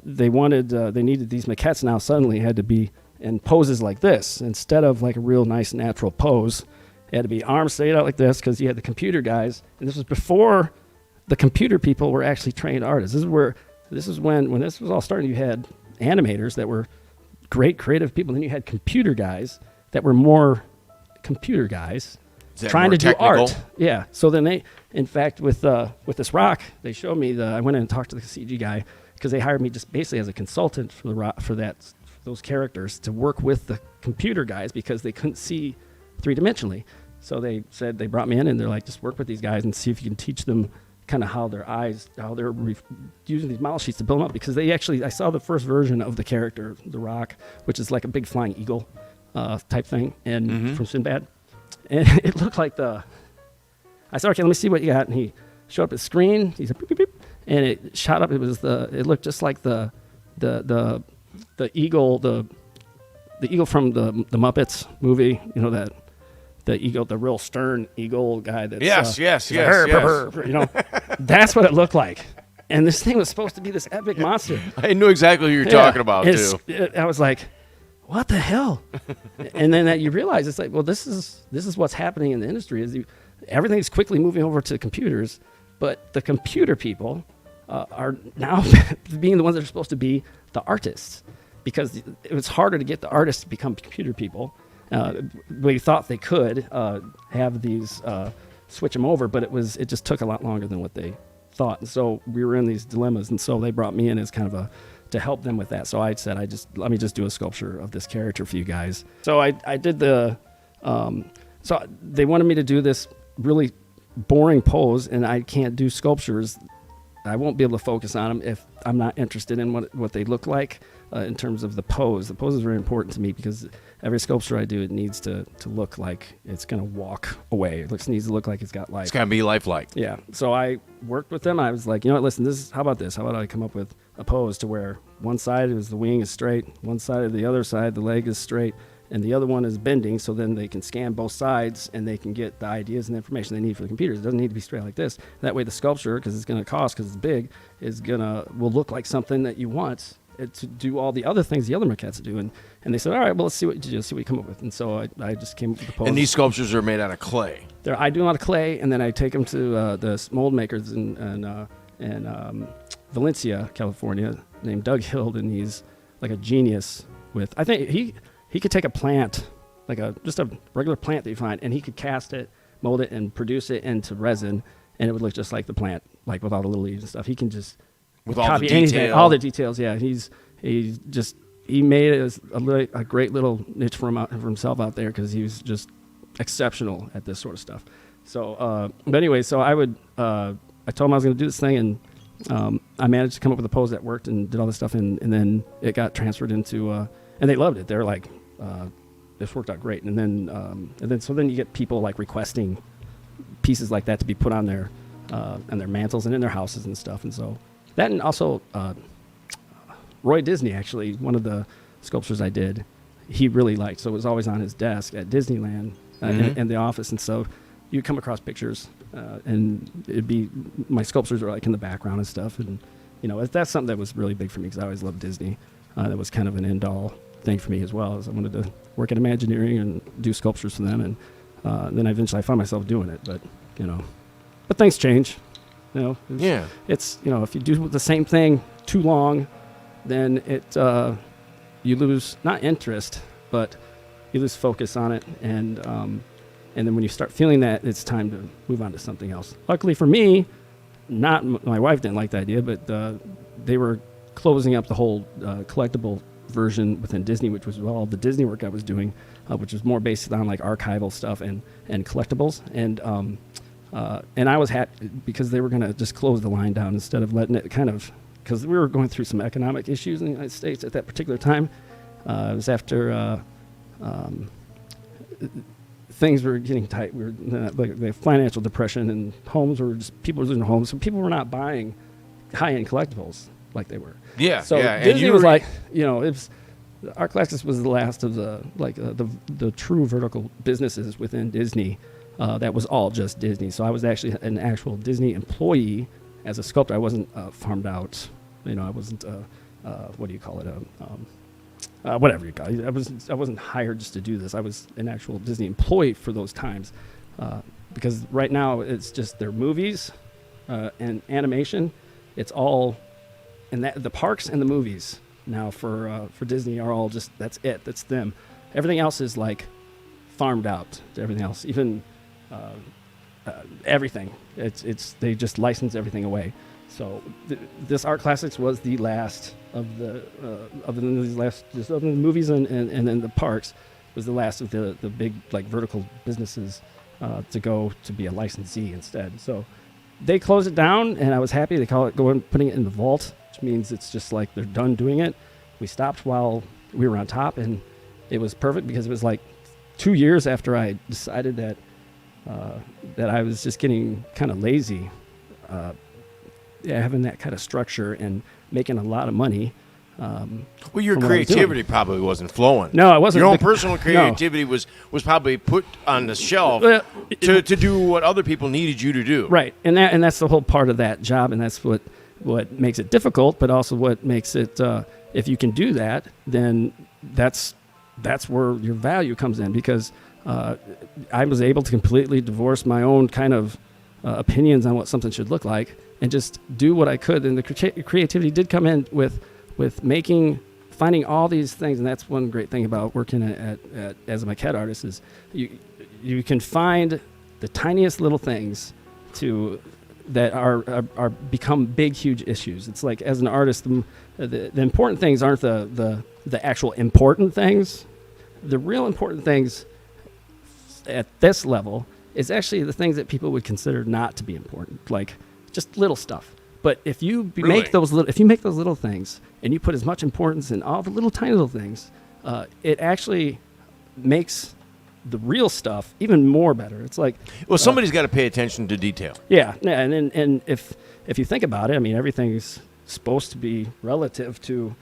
they needed these maquettes now suddenly had to be in poses like this instead of like a real nice natural pose. It had to be arms straight out like this, because you had the computer guys, and this was before the computer people were actually trained artists. This is when this was all starting. You had animators that were great creative people, then you had computer guys that were more computer guys trying to technical? do art. Yeah. So then they, in fact, with this rock, they showed me I went in and talked to the CG guy, because they hired me just basically as a consultant for the rock, for those characters, to work with the computer guys, because they couldn't see 3-dimensionally. So they brought me in, and they're like, just work with these guys and see if you can teach them kind of how they're using these model sheets to build them up, because I saw the first version of the character, the rock, which is like a big flying eagle. type thing, and from Sinbad, and it looked like I said, okay, let me see what you got, and he showed up his screen. He said, beep, beep, beep, and it shot up. It looked just like the eagle, the eagle from the Muppets movie. You know that. The eagle, the real stern eagle guy. That's yes. You know, that's what it looked like. And this thing was supposed to be this epic monster. I knew exactly who you're talking about too. I was like, what the hell? And then you realize it's like, well, this is what's happening in the industry. Is everything's quickly moving over to computers, but the computer people are now being the ones that are supposed to be the artists, because it was harder to get the artists to become computer people. We thought they could have these switch them over, but it just took a lot longer than what they thought. And so we were in these dilemmas, and so they brought me in as kind of to help them with that. So I said, let me just do a sculpture of this character for you guys. So I did so they wanted me to do this really boring pose, and I can't do sculptures. I won't be able to focus on them if I'm not interested in what they look like in terms of the pose. The pose is very important to me, because every sculpture I do, it needs to look like it's going to walk away. It needs to look like it's got life. It's got to be lifelike. Yeah. So I worked with them. I was like, you know what, listen, how about this? How about I come up with a pose to where one side is the wing is straight, one side of the other side, the leg is straight, and the other one is bending, so then they can scan both sides and they can get the ideas and information they need for the computers. It doesn't need to be straight like this. That way the sculpture, because it's going to cost, because it's big, will look like something that you want it to do all the other things the other maquettes do. And they said, all right, well, let's see what you do, see what you come up with. And so I just came up with the pose. And these sculptures are made out of clay. I do a lot of clay, and then I take them to the mold makers in Valencia, California, named Doug Hild, and he's like a genius with, I think he could take a plant, like just a regular plant that you find, and he could cast it, mold it, and produce it into resin, and it would look just like the plant, like with all the little leaves and stuff. He can just with copy anything, all the details. Yeah, he made it a great little niche for himself out there, because he was just exceptional at this sort of stuff. So, but anyway, so I told him I was going to do this thing, and I managed to come up with a pose that worked and did all this stuff, and then it got transferred into, and they loved it. They're like, this worked out great. And then you get people like requesting pieces like that to be put on their mantles and in their houses and stuff. And so that, and also Roy Disney, actually, one of the sculptures I did, he really liked. So it was always on his desk at Disneyland in the office. And so you'd come across pictures, and it'd be, my sculptures are like in the background and stuff. And, you know, that's something that was really big for me, because I always loved Disney. That was kind of an end-all thing for me as well, as I wanted to work at Imagineering and do sculptures for them. And then eventually I found myself doing it. But, you know, but things change. You know, it's, you know, if you do the same thing too long, then you lose not interest, but you lose focus on it, and then when you start feeling that, it's time to move on to something else. Luckily for me, my wife didn't like the idea, but they were closing up the whole collectible version within Disney, which was all the Disney work I was doing, which was more based on like archival stuff and collectibles, and I was happy because they were going to just close the line down instead of letting it kind of, because we were going through some economic issues in the United States at that particular time. It was after things were getting tight. We were like the financial depression, and people were losing homes, so people were not buying high-end collectibles like they were. Yeah. So Disney was like, you know, Art Classics was the last of the true vertical businesses within Disney. That was all just Disney. So I was actually an actual Disney employee as a sculptor. I wasn't farmed out. You know, I wasn't what do you call it? Whatever you call it. I wasn't hired just to do this. I was an actual Disney employee for those times, because right now it's just their movies and animation. It's all, and the parks and the movies now for Disney are all just, that's it. That's them. Everything else is like farmed out to everything else. Even everything. They just license everything away. So this Art Classics was the last of the movies and then the parks was the last of the big like vertical businesses to go to be a licensee instead. So they closed it down, and I was happy. They call it putting it in the vault, which means it's just like they're done doing it. We stopped while we were on top, and it was perfect because it was like 2 years after I decided that I was just getting kind of lazy, having that kind of structure and making a lot of money. Well, your creativity probably wasn't flowing. No, it wasn't. Your own personal creativity was probably put on the shelf to do what other people needed you to do. Right, and that's the whole part of that job, and that's what makes it difficult, but also what makes it. If you can do that, then that's where your value comes in, because I was able to completely divorce my own kind of opinions on what something should look like and just do what I could. And the creativity did come in with finding all these things. And that's one great thing about working at as a maquette artist is you can find the tiniest little things that are become big, huge issues. It's like, as an artist, the important things aren't the actual important things. The real important things at this level is actually the things that people would consider not to be important, like just little stuff. But if you make those little things and you put as much importance in all the little tiny little things, it actually makes the real stuff even more better. It's like, well, somebody's got to pay attention to detail. Yeah, and if you think about it, I mean, everything's supposed to be relative to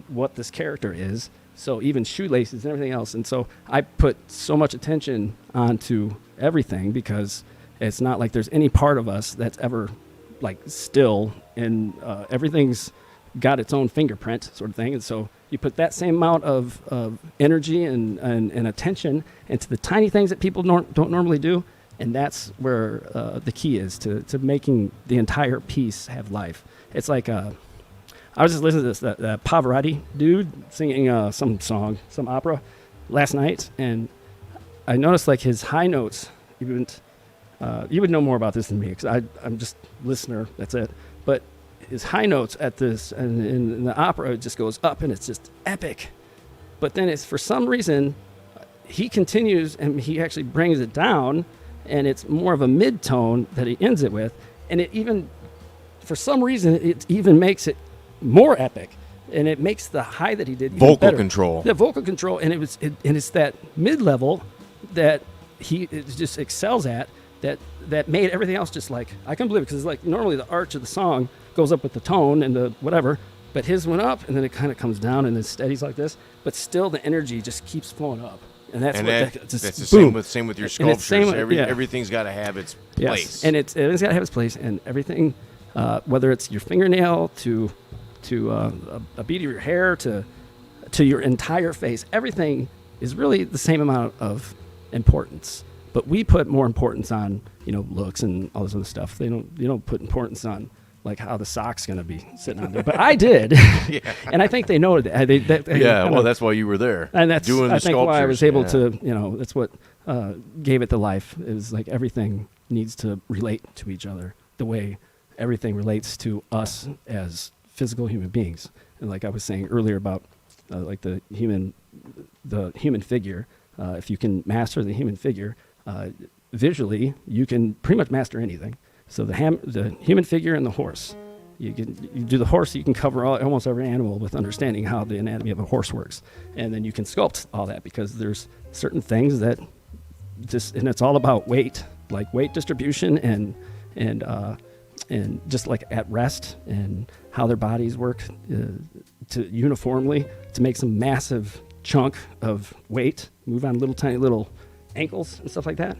what this character is. So even shoelaces and everything else. And so I put so much attention onto everything, because it's not like there's any part of us that's ever like still, and everything's got its own fingerprint sort of thing. And so you put that same amount of energy and attention into the tiny things that people don't normally do. And that's where the key is to making the entire piece have life. It's like, I was just listening to this Pavarotti dude singing some song, some opera last night. And I noticed like his high notes, you would know more about this than me, because I'm just a listener, that's it. But his high notes at this, and in the opera, it just goes up, and it's just epic. But then it's, for some reason, he continues, and he actually brings it down, and it's more of a mid-tone that he ends it with. And it even, for some reason, it even makes it more epic. And it makes the high that he did even vocal better. Control. The vocal control, and it's that mid-level that he just excels at, that made everything else just like, I couldn't believe it, because it's like normally the arch of the song goes up with the tone and the whatever, but his went up and then it kind of comes down and it steadies like this, but still the energy just keeps flowing up. And that's the same with your sculptures. Everything's got to have its place. Yes, and it's got to have its place, and everything, whether it's your fingernail to a bead of your hair to your entire face, everything is really the same amount of importance. But we put more importance on, looks and all this other stuff. You don't put importance on like how the sock's going to be sitting on there. But I did, yeah. And I think they know that. That's why you were there. And that's doing the I think sculptures. Why I was able to. That's what gave it the life. It was like everything needs to relate to each other the way everything relates to us as physical human beings. And like I was saying earlier about like the human figure. If you can master the human figure. Visually, you can pretty much master anything. So the human figure and the horse. You do the horse, you can cover almost every animal with understanding how the anatomy of a horse works. And then you can sculpt all that, because there's certain things that and it's all about weight, like weight distribution and just like at rest, and how their bodies work to uniformly to make some massive chunk of weight move on tiny little ankles and stuff like that.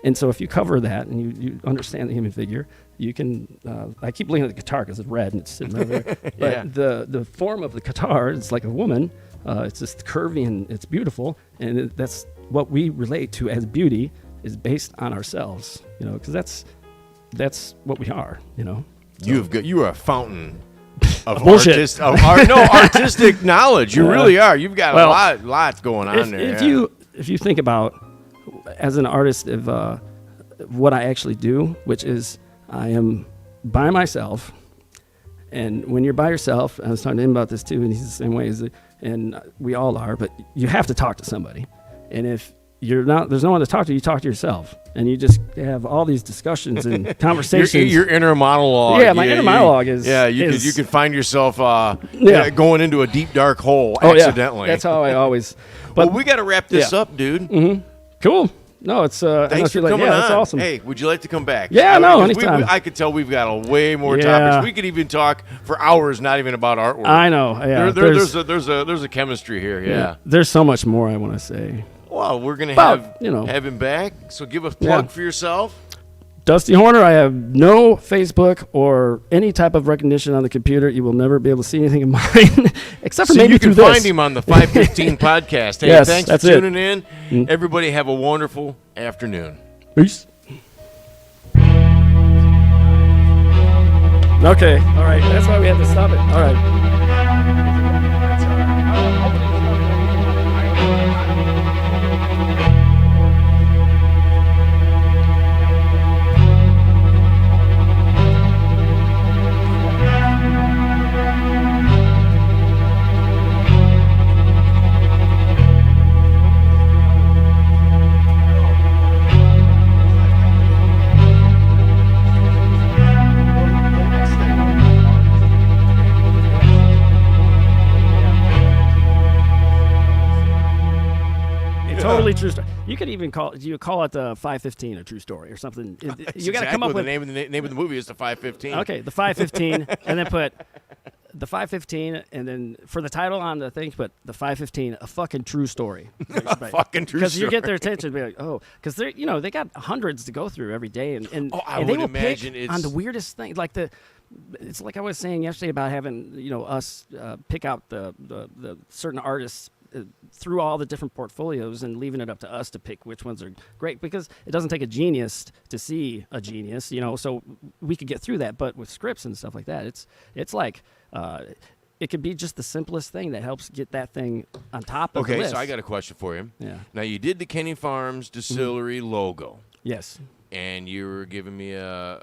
And so if you cover that and you understand the human figure, you can, I keep looking at the guitar because it's red and it's sitting right there. Yeah. But the form of the guitar is like a woman. It's just curvy and it's beautiful. And that's what we relate to as beauty, is based on ourselves, because that's what we are, So. You are a fountain of artistic knowledge. You really are. You've got a lot going on there. If you think about, as an artist, of what I actually do, which is I am by myself, and when you're by yourself, I was talking to him about this too, and he's the same way, and we all are, but you have to talk to somebody. And there's no one to talk to. You talk to yourself, and you just have all these discussions and conversations. Your inner monologue. Yeah, my inner monologue is. Yeah, you could find yourself going into a deep dark hole accidentally. Yeah. That's how I always. But we got to wrap this up, dude. Mm-hmm. Cool. No, it's thanks for coming on. That's awesome. Hey, would you like to come back? Yeah, anytime. I could tell we've got a way more topics. We could even talk for hours, not even about artwork. I know. Yeah, there's a chemistry here. Yeah. There's so much more I want to say. Well, we're gonna have him back. So give a plug for yourself. Dusty Horner. I have no Facebook or any type of recognition on the computer. You will never be able to see anything of mine, except for maybe through this. So you can find him on the 515 podcast. Hey, yes, thanks for tuning in. Mm-hmm. Everybody have a wonderful afternoon. Peace. Okay. All right. That's why we had to stop it. All right. Totally true story. You could even call it the 515 a true story or something. You got to come up with the name of the movie is the 515. Okay, the 515, and then put the 515, and then for the title on the thing, put the 515, a fucking true story. Fucking true story. Because you get their attention, be like, oh, because they they got hundreds to go through every day, and they will pick on the weirdest thing, like it's like I was saying yesterday about having us pick out the certain artists through all the different portfolios and leaving it up to us to pick which ones are great, because it doesn't take a genius to see a genius, so we could get through that. But with scripts and stuff like that, it's like it could be just the simplest thing that helps get that thing on top of the list. Okay, so I got a question for you. Yeah. Now, you did the Kenny Farms Distillery logo. Yes. And you were giving me a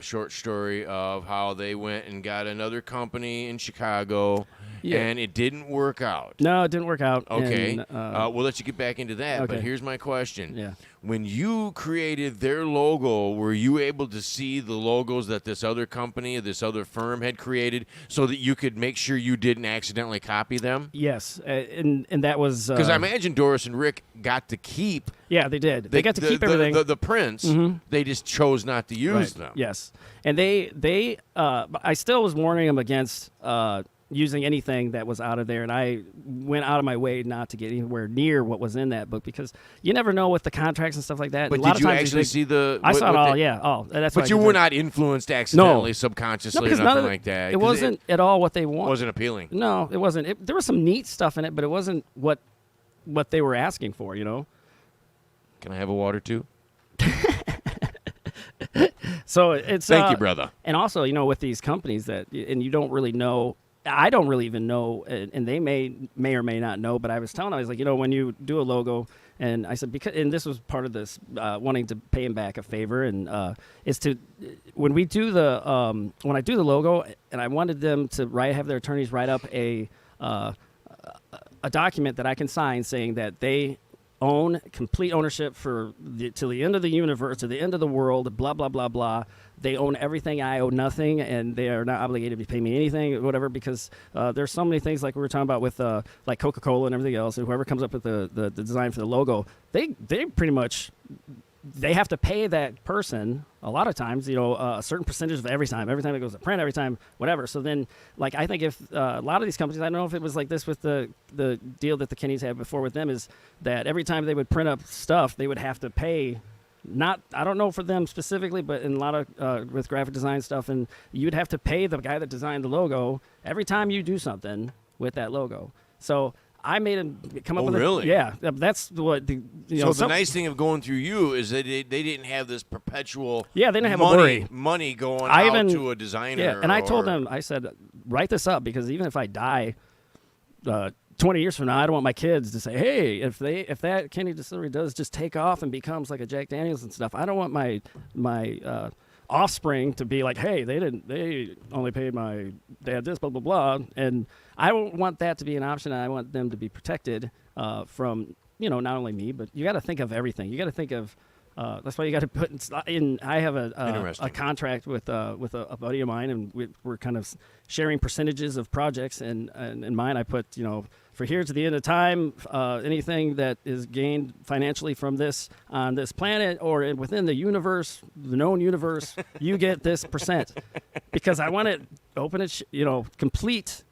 short story of how they went and got another company in Chicago, and it didn't work out. No, it didn't work out. Okay. We'll let you get back into that, but here's my question. Yeah. When you created their logo, were you able to see the logos that this other company, this other firm had created so that you could make sure you didn't accidentally copy them? Yes, and that was... Because I imagine Doris and Rick got to keep... Yeah, they did. They got to keep everything. The prints, they just chose not to use them. Yes. And they I still was warning them against using anything that was out of there, and I went out of my way not to get anywhere near what was in that book, because you never know with the contracts and stuff like that. But did you actually see the... I saw it all, all. That's but you were not influenced accidentally, subconsciously, or nothing like that? It wasn't at all what they wanted. It wasn't appealing? No, it wasn't. There was some neat stuff in it, but it wasn't what they were asking for, Can I have a water, too? So it's... Thank you, brother. And also, with these companies and you don't really know... I don't really even know, and they may or may not know, but I was telling them, I was like, when you do a logo, and I said, and this was part of this, wanting to pay him back a favor, and is to, when I do the logo, and I wanted them to have their attorneys write up a document that I can sign saying that they own complete ownership till the end of the universe, to the end of the world, blah, blah, blah, blah. They own everything. I owe nothing, and they are not obligated to pay me anything or whatever, because there's so many things like we were talking about with like Coca-Cola and everything else, and whoever comes up with the design for the logo, they pretty much, they have to pay that person a lot of times, a certain percentage of every time it goes to print, every time, whatever. So then, like, I think if a lot of these companies, I don't know if it was like this with the deal that the Kennys had before with them, is that every time they would print up stuff, they would have to pay. I don't know for them specifically, but in a lot of with graphic design stuff, and you'd have to pay the guy that designed the logo every time you do something with that logo. So I made him come up with really? Yeah, that's what the the nice thing of going through you is that they didn't have this perpetual they didn't have a worry. Money going out to a designer. Yeah, and I told them, I said, write this up, because even if I die 20 years from now, I don't want my kids to say, hey, if that Kenny Distillery does just take off and becomes like a Jack Daniels and stuff, I don't want my offspring to be like, hey, they only paid my dad this, blah, blah, blah. And I don't want that to be an option. I want them to be protected from not only me, but you got to think of everything. You got to think of. That's why you got to put in. I have a contract with a buddy of mine, and we're kind of sharing percentages of projects. And in mine, I put for here to the end of time, anything that is gained financially from this on this planet or within the universe, the known universe, you get this percent, because I want it open it, complete,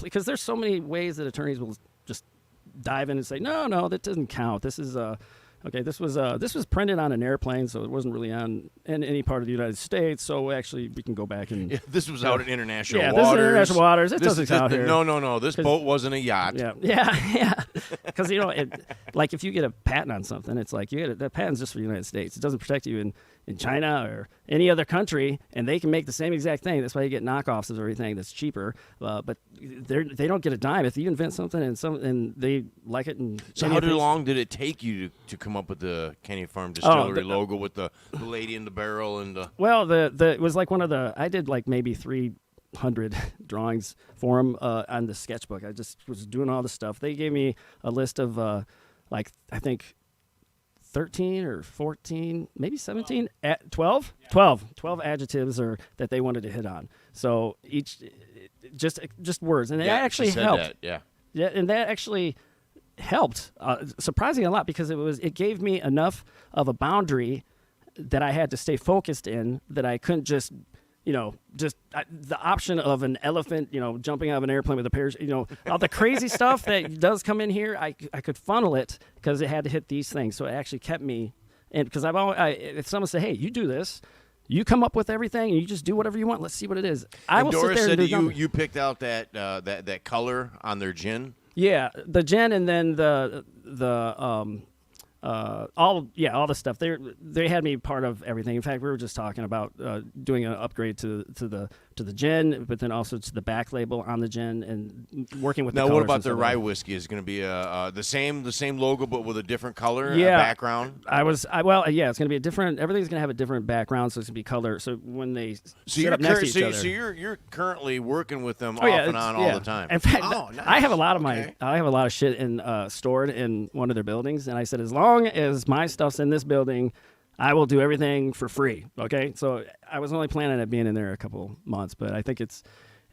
because there's so many ways that attorneys will just dive in and say, no, that doesn't count. This is okay, this was printed on an airplane, so it wasn't really in any part of the United States. So actually, we can go back and this was out in international waters. Yeah, this is international waters. It doesn't count here. No. This boat wasn't a yacht. Yeah. Because like if you get a patent on something, it's like that patent's just for the United States. It doesn't protect you in China or any other country, and they can make the same exact thing. That's why you get knockoffs of everything that's cheaper. But they don't get a dime if you invent something and they like it. And so how long did it take you to come up with the Kenny Farm Distillery logo with the lady in the barrel and the? Well, it was like I did like maybe 300 drawings for them on the sketchbook. I just was doing all the stuff. They gave me a list of I think 13 or 14, maybe 17, 12 adjectives that they wanted to hit on. So each just words, and that actually helped. Yeah, and that actually helped surprisingly a lot, because it gave me enough of a boundary that I had to stay focused in, that I couldn't just the option of an elephant, jumping out of an airplane with a parachute, all the crazy stuff that does come in here, I could funnel it because it had to hit these things. So it actually kept me, and because if someone said, hey, you do this, you come up with everything and you just do whatever you want. Let's see what it is. I will Doris sit there said and do that you picked out that color on their gin. Yeah, the gin, and then all the stuff. They had me part of everything. In fact, we were just talking about doing an upgrade to the gin, but then also to the back label on the gin, and working with. Now, the what about the rye whiskey? Is going to be the same logo but with a different color background? It's going to be a different. Everything's going to have a different background, so it's going to be color. So when they sit up next to each other. So you're currently working with them off and on all the time. In fact, nice. I have a lot of shit stored in one of their buildings, and I said, as long as my stuff's in this building, I will do everything for free. Okay, so I was only planning on being in there a couple months, but I think it's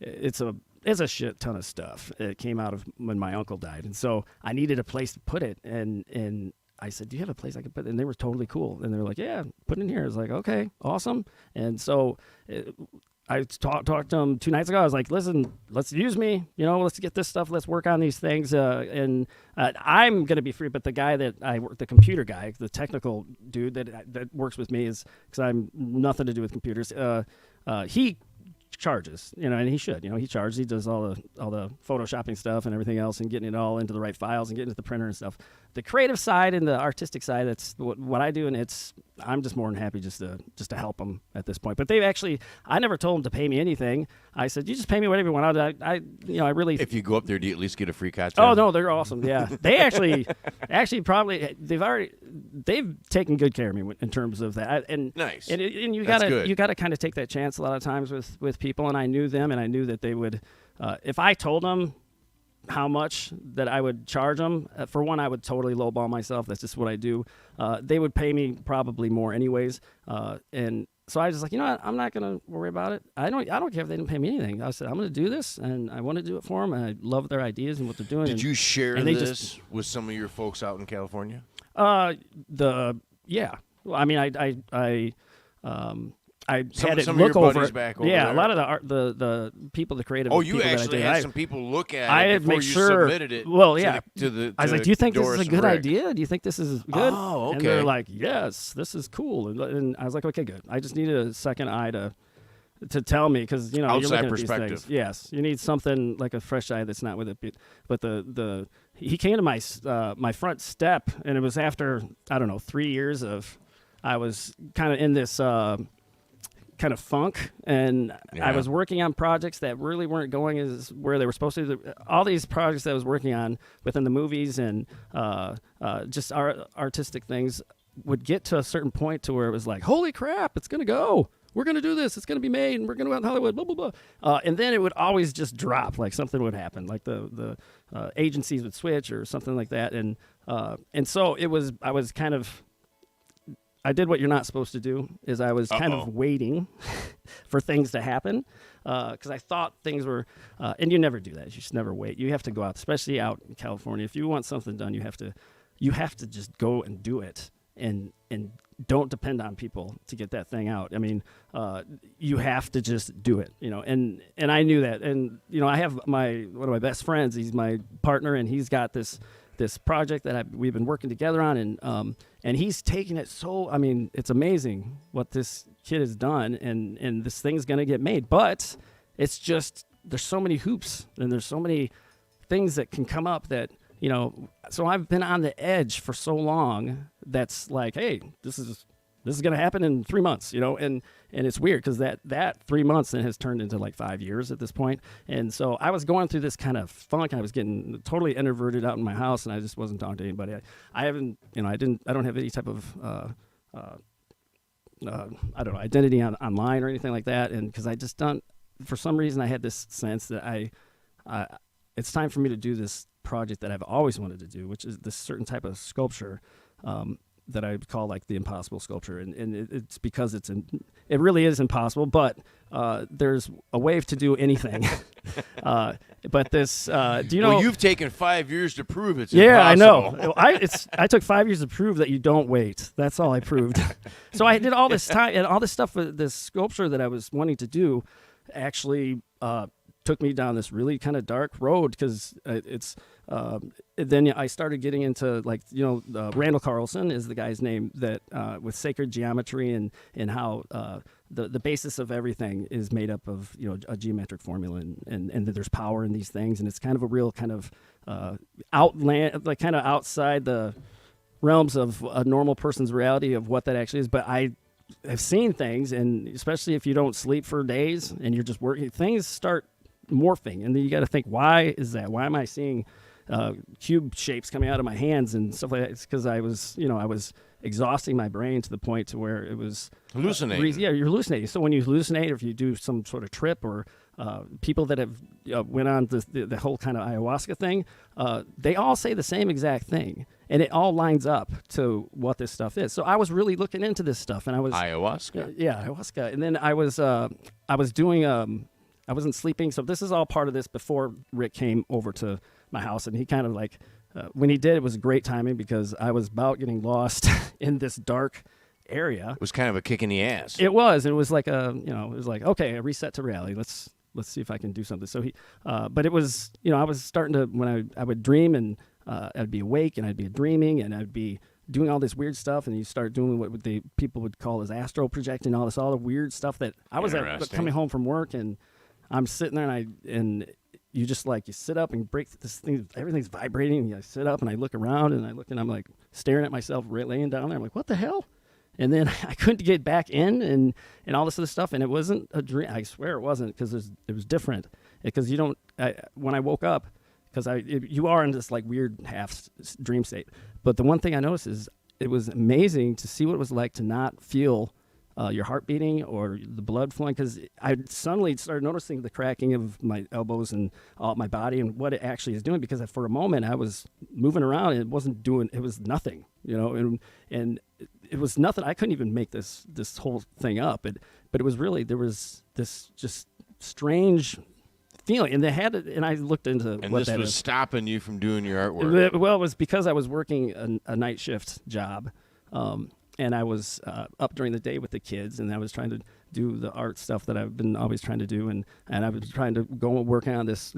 a shit ton of stuff. It came out of when my uncle died, and so I needed a place to put it. And I said, "Do you have a place I could put it?" And they were totally cool, and they were like, "Yeah, put it in here." I was like, "Okay, awesome." And so I talked to them 2 nights ago. I was like, "Listen, let's use me. Let's get this stuff. Let's work on these things." And I'm gonna be free, but the guy that I work, the computer guy, the technical dude that works with me, is because I'm nothing to do with computers. He charges, and he should. He charges. He does all the photoshopping stuff and everything else, and getting it all into the right files and getting to the printer and stuff. The creative side and the artistic side, that's what I do, and I'm just more than happy just to help them at this point. But I never told them to pay me anything. I said, you just pay me whatever you want. I really. If you go up there, do you at least get a free cocktail? Oh no, they're awesome. Yeah, they actually probably they've taken good care of me in terms of that. And nice. And you gotta kind of take that chance a lot of times with people. And I knew them, and I knew that they would. If I told them how much that I would charge them, for one, I would totally lowball myself. That's just what I do. They would pay me probably more anyways. And so I was just like, what? I'm not gonna worry about it. I don't care if they didn't pay me anything. I said, I'm gonna do this, and I want to do it for them, and I love their ideas and what they're doing. Did you share this with some of your folks out in California? Yeah. Well, I mean, I had it some look of your over. Buddies back over yeah, there. A lot of the people, the creative. Oh, you people actually that I did, had some people look at I it before make you sure, submitted it. Well, yeah. I was like, "Do you think this is a good Rick. idea? Do you think this is good?" Oh, okay. And they're like, "Yes, this is cool." And I was like, "Okay, good." I just needed a second eye to tell me, because you're looking outside at perspective. these things. Yes, you need something like a fresh eye that's not with it. But he came to my front step, and it was after 3 years of I was kind of in this kind of funk, and I was working on projects that really weren't going as where they were supposed to. All these projects that I was working on within the movies and just artistic things would get to a certain point to where it was like, holy crap, it's gonna go. We're going to do this. It's going to be made, and we're going to go out in Hollywood, blah, blah, blah. And then it would always just drop, like something would happen, like the agencies would switch or something like that. And And so I was kind of, I did what you're not supposed to do, is I was kind of waiting for things to happen, because I thought things were, and you never do that. You just never wait. You have to go out, especially out in California. If you want something done, you have to just go and do it, and don't depend on people to get that thing out. I mean, you have to just do it, and I knew that. And, I have one of my best friends, he's my partner, and he's got this project that we've been working together on, and he's taking it so, I mean, it's amazing what this kid has done, and this thing's going to get made. But it's just, there's so many hoops, and there's so many things that can come up that, so I've been on the edge for so long that's like, hey, this is going to happen in 3 months, and it's weird because that 3 months then has turned into like 5 years at this point. And so I was going through this kind of funk. I was getting totally introverted out in my house, and I just wasn't talking to anybody. I haven't, I don't have any type of, I don't know, identity online or anything like that. And because I just don't, for some reason, I had this sense that it's time for me to do this project that I've always wanted to do, which is this certain type of sculpture, that I call like the impossible sculpture, and it's because it really is impossible, but there's a way to do anything. But this, do you know? Well, you've taken 5 years to prove it's yeah, impossible. I know. I took 5 years to prove that you don't wait. That's all I proved. So I did all this time and all this stuff with this sculpture that I was wanting to do. Actually, took me down this really kind of dark road because then I started getting into like, Randall Carlson is the guy's name that with sacred geometry and how the basis of everything is made up of, a geometric formula and that there's power in these things. And it's kind of a real kind of kind of outside the realms of a normal person's reality of what that actually is. But I have seen things, and especially if you don't sleep for days and you're just working, things start morphing, and then you got to think, why is that? Why am I seeing cube shapes coming out of my hands and stuff like that? It's because I was exhausting my brain to the point to where it was hallucinating. Yeah, you're hallucinating. So when you hallucinate, or if you do some sort of trip, or people that have went on the whole kind of ayahuasca thing, they all say the same exact thing, and it all lines up to what this stuff is. So I was really looking into this stuff, and I was ayahuasca. Yeah, ayahuasca, and then I was doing. I wasn't sleeping, so this is all part of this before Rick came over to my house, and he kind of like, when he did, it was great timing because I was about getting lost in this dark area. It was kind of a kick in the ass. It was. It was like it was like, okay, a reset to reality. Let's see if I can do something. So but it was, I was starting to, when I would dream, and I'd be awake, and I'd be dreaming, and I'd be doing all this weird stuff, and you start doing what the people would call as astral projecting, all the weird stuff that I was coming home from work, and I'm sitting there, and you just like, you sit up and break this thing, everything's vibrating, and I sit up and I look around, and I'm like staring at myself laying down there. I'm like, what the hell? And then I couldn't get back in, and all this other stuff, and it wasn't a dream. I swear it wasn't, because it was different. Because when I woke up, because you are in this like weird half dream state. But the one thing I noticed is it was amazing to see what it was like to not feel your heart beating or the blood flowing, because I suddenly started noticing the cracking of my elbows and all my body and what it actually is doing, because for a moment I was moving around and it was nothing, and it was nothing. I couldn't even make this whole thing up, but it was really, there was this just strange feeling, and and I looked into and what this that was is. stopping you from doing your artwork. Well, it was because I was working a night shift job, and I was up during the day with the kids, and I was trying to do the art stuff that I've been always trying to do, and I was trying to go and work on this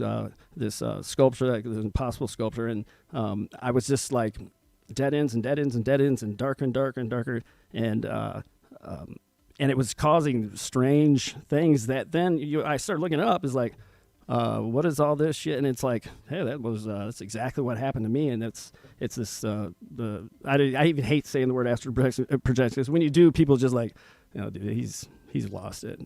sculpture, like this impossible sculpture, and I was just like dead ends and dead ends and dead ends, and darker and darker and darker, and it was causing strange things that then I started looking it up. Is like, what is all this shit? And it's like, hey, that's exactly what happened to me. And it's this, I even hate saying the word astral projection, because when you do, people just like, dude, he's lost it,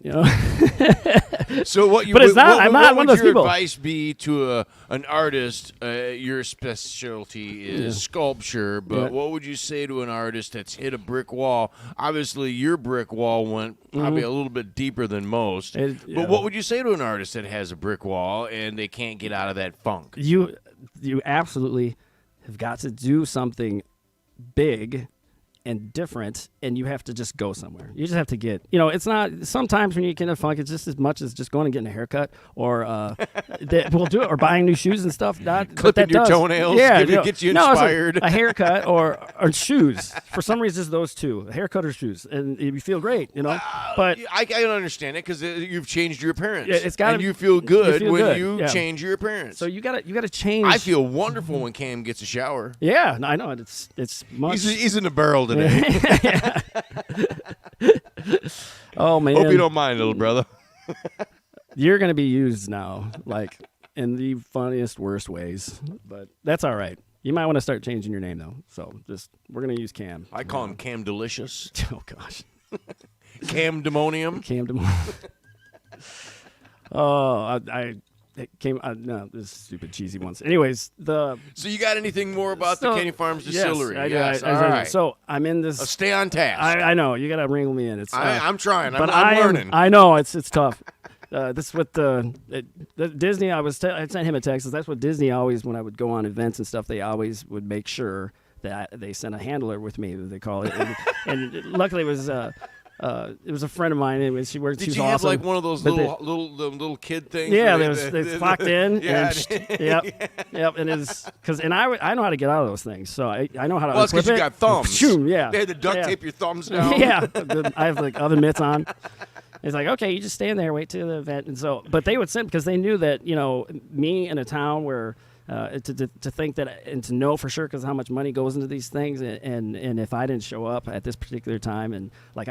So what you, but it's not, what, I'm what not one would of those your people. advice be to an artist? Your specialty is sculpture, but what would you say to an artist that's hit a brick wall? Obviously, your brick wall went probably a little bit deeper than most. But what would you say to an artist that has a brick wall and they can't get out of that funk? You absolutely have got to do something big and different, and you have to just go somewhere. You just have to get, it's not, sometimes when you get in a funk, it's just as much as just going and getting a haircut, or we'll do it, or buying new shoes and stuff. Clipping your toenails, gets you inspired. A haircut or shoes. For some reason, it's those two, a haircut or shoes, and you feel great, But I can understand it because you've changed your appearance. Yeah, it's got, and you feel good when you yeah. change your appearance. So you gotta change. I feel wonderful when Cam gets a shower. Yeah, I know it's much. He's in the barrel today. Oh man! Hope you don't mind, little brother. You're gonna be used now, like in the funniest, worst ways, but that's all right. You might want to start changing your name though. So we're gonna use Cam. I call him Cam Delicious. Oh gosh. Cam Demonium. Cam Demonium. Oh, it came. No, this stupid cheesy ones. Anyways, So you got anything more about the Kenny Farms Distillery? Yes, all right. So I'm in this. Stay on task. I know you got to wrangle me in. It's. I'm trying. But I'm learning. I know it's tough. This with the Disney. I sent him a text. That's what Disney always, when I would go on events and stuff, they always would make sure that they sent a handler with me. They call it, and luckily it was a friend of mine. Anyway, she worked. Did she you was have awesome. like one of those little kid things? Yeah, they clocked in. Yeah. Yep. And I know how to get out of those things, so I know how to. Well, it's because you got thumbs. Yeah. They had to duct tape your thumbs down. Yeah, I have like oven mitts on. It's like, okay, you just stand there, wait till the event, and so. But they would send, because they knew that me in a town where. To think that and to know for sure, because how much money goes into these things, and if I didn't show up at this particular time, and like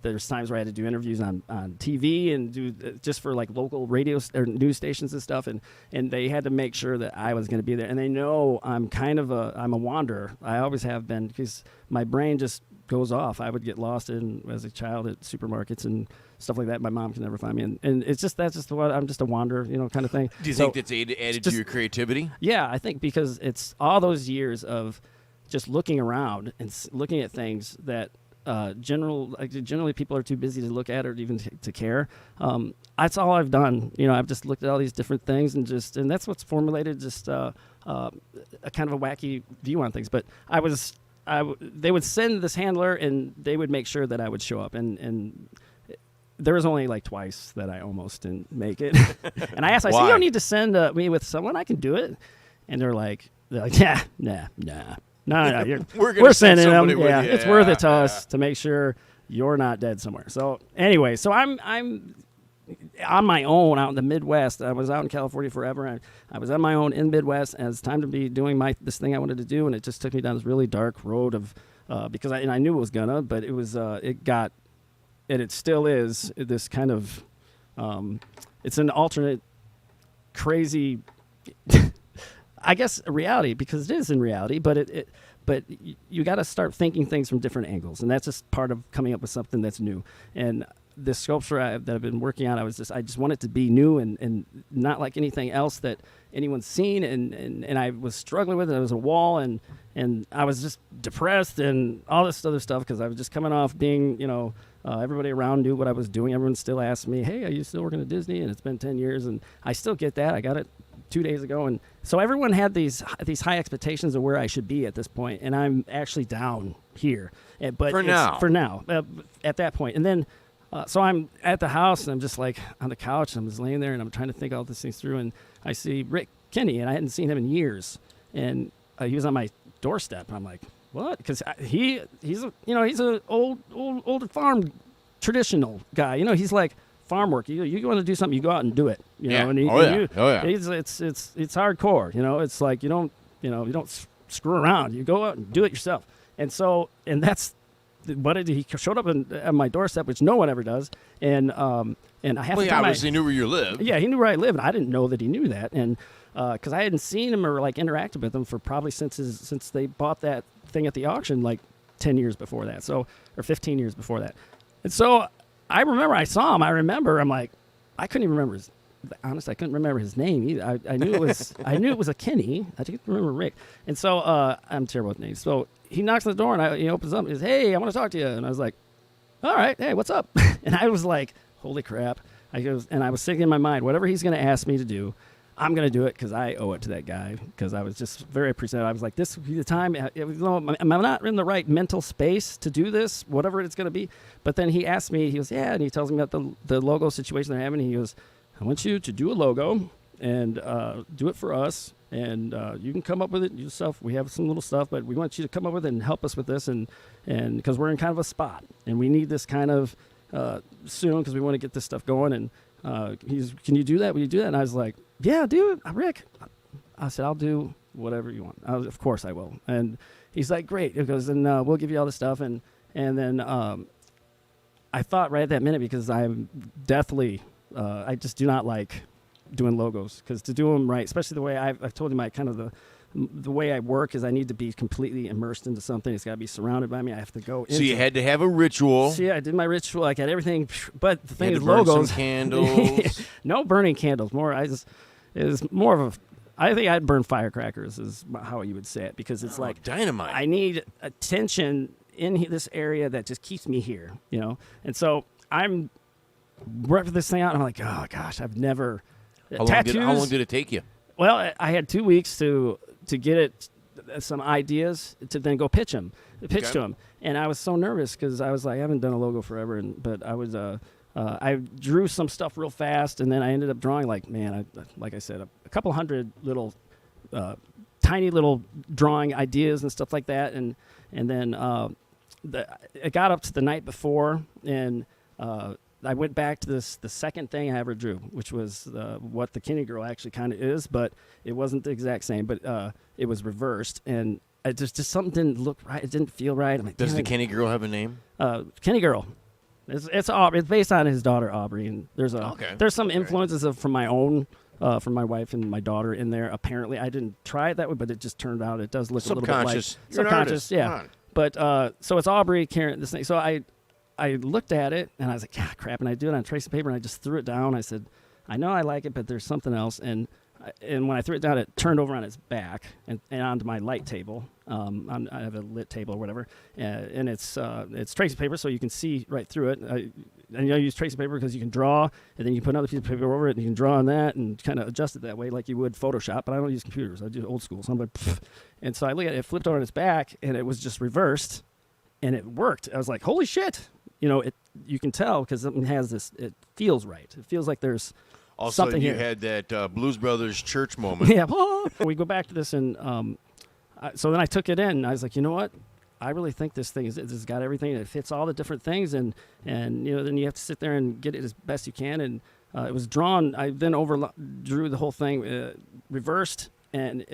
there's times where I had to do interviews on TV and do just for like local radio or news stations and stuff, and they had to make sure that I was going to be there, and they know I'm a wanderer. I always have been, because my brain just goes off. I would get lost as a child at supermarkets and stuff like that. My mom can never find me, and it's just what I'm just a wanderer, kind of thing. Do you think that's added to your creativity? Yeah, I think because it's all those years of just looking around and looking at things that generally people are too busy to look at or even to care. That's all I've done. I've just looked at all these different things and that's what's formulated just a kind of a wacky view on things. But they would send this handler and they would make sure that I would show up, and there was only like twice that I almost didn't make it. And I asked, I said, you don't need to send me with someone, I can do it. And they're like, yeah, nah. No, we're sending them. Yeah, it's worth it to us to make sure you're not dead somewhere. So anyway, I'm on my own out in the Midwest. I was out in California forever. I was on my own in Midwest, and it's time to be doing this thing I wanted to do, and it just took me down this really dark road of because I knew it was gonna, but it was and it still is this kind of it's an alternate crazy I guess a reality, because it is in reality, but but you got to start thinking things from different angles, and that's just part of coming up with something that's new. And this sculpture that I've been working on, I just want it to be new and not like anything else that anyone's seen, and I was struggling with it. It was a wall, and I was just depressed and all this other stuff, because I was just coming off being, everybody around knew what I was doing. Everyone still asked me, hey, are you still working at Disney? And it's been 10 years, and I still get that. I got it 2 days ago, and so everyone had these high expectations of where I should be at this point, and I'm actually down here. But for now, at that point, and then so I'm at the house, and I'm just like on the couch, and I'm just laying there, and I'm trying to think all these things through, and I see Rick Kenny, and I hadn't seen him in years, and he was on my doorstep, and I'm like, what? Because he's an old farm traditional guy. He's like farm work. You want to do something, you go out and do it. And it's hardcore. It's like you don't screw around. You go out and do it yourself. And that's what he showed up at my doorstep, which no one ever does. And I have to. Obviously knew where you lived. Yeah, he knew where I lived, and I didn't know that he knew that. And because I hadn't seen him or like interacted with him for probably since they bought that thing at the auction like 10 years before that, or 15 years before that. And so I remember I saw him. I'm like, I couldn't even remember I couldn't remember his name either. I knew it was a Kenny. I didn't remember Rick. And so I'm terrible with names. So he knocks on the door, and he opens up and says, hey, I want to talk to you. And I was like, all right, hey, what's up? And I was like, holy crap. I was thinking in my mind, whatever he's going to ask me to do, I'm going to do it because I owe it to that guy, because I was just very appreciative. I was like, this would be the time. I'm not in the right mental space to do this, whatever it's going to be. But then he asked me, he goes, yeah, and he tells me about the logo situation they're having. He goes, I want you to do a logo and do it for us. And you can come up with it yourself. We have some little stuff, but we want you to come up with it and help us with this. And because we're in kind of a spot, and we need this kind of soon, because we want to get this stuff going. And can you do that? Will you do that? And I was like, yeah, do it, Rick. I said, I'll do whatever you want. Of course I will. And he's like, great. He goes, and we'll give you all this stuff. And then I thought right at that minute, because I'm deathly, I just do not like doing logos, because to do them right, especially the way I've told you, my kind of the way I work is I need to be completely immersed into something. It's got to be surrounded by me. I have to go into. So you had to have a ritual. So yeah, I did my ritual. I got everything. But the thing you is, had to burn logos. some candles. No burning candles. It was more of a. I think I'd burn firecrackers is how you would say it, because it's like dynamite. I need attention in this area that just keeps me here, you know. And so I'm ripping this thing out, and I'm like, oh gosh, I've never. How long did it take you? Well, I had 2 weeks to get it, some ideas to then go pitch to him. And I was so nervous, because I was like, I haven't done a logo forever. But I was, I drew some stuff real fast, and then I ended up drawing like I said, a couple hundred little, tiny little drawing ideas and stuff like that. And then it got up to the night before, and I went back to the second thing I ever drew, which was what the Kenny girl actually kind of is, but it wasn't the exact same, but it was reversed, and it just something didn't look right. It didn't feel right. I'm like, does the Kenny girl have a name? Kenny girl. It's based on his daughter Aubrey, and there's some influences from my own, from my wife and my daughter in there. Apparently, I didn't try it that way, but it just turned out it does look a little bit like subconscious. Yeah, but so it's Aubrey carrying this thing. So I looked at it, and I was like, crap, and I do it on tracing paper, and I just threw it down. I said, I know I like it, but there's something else. And when I threw it down, it turned over on its back and onto my light table. I have a lit table or whatever, and it's tracing paper, so you can see right through it. And I use tracing paper because you can draw, and then you put another piece of paper over it, and you can draw on that and kind of adjust it that way like you would Photoshop. But I don't use computers. I do old school. So I'm like, pfft. And so I look at it, it flipped over on its back, and it was just reversed, and it worked. I was like, holy shit. You know, you can tell because something has this. It feels right. It feels like there's something here. Also, you had that Blues Brothers church moment. Yeah. We go back to this, and so then I took it in, and I was like, you know what? I really think this thing it's got everything. It fits all the different things, and you know, then you have to sit there and get it as best you can. And it was drawn. I then drew the whole thing reversed, and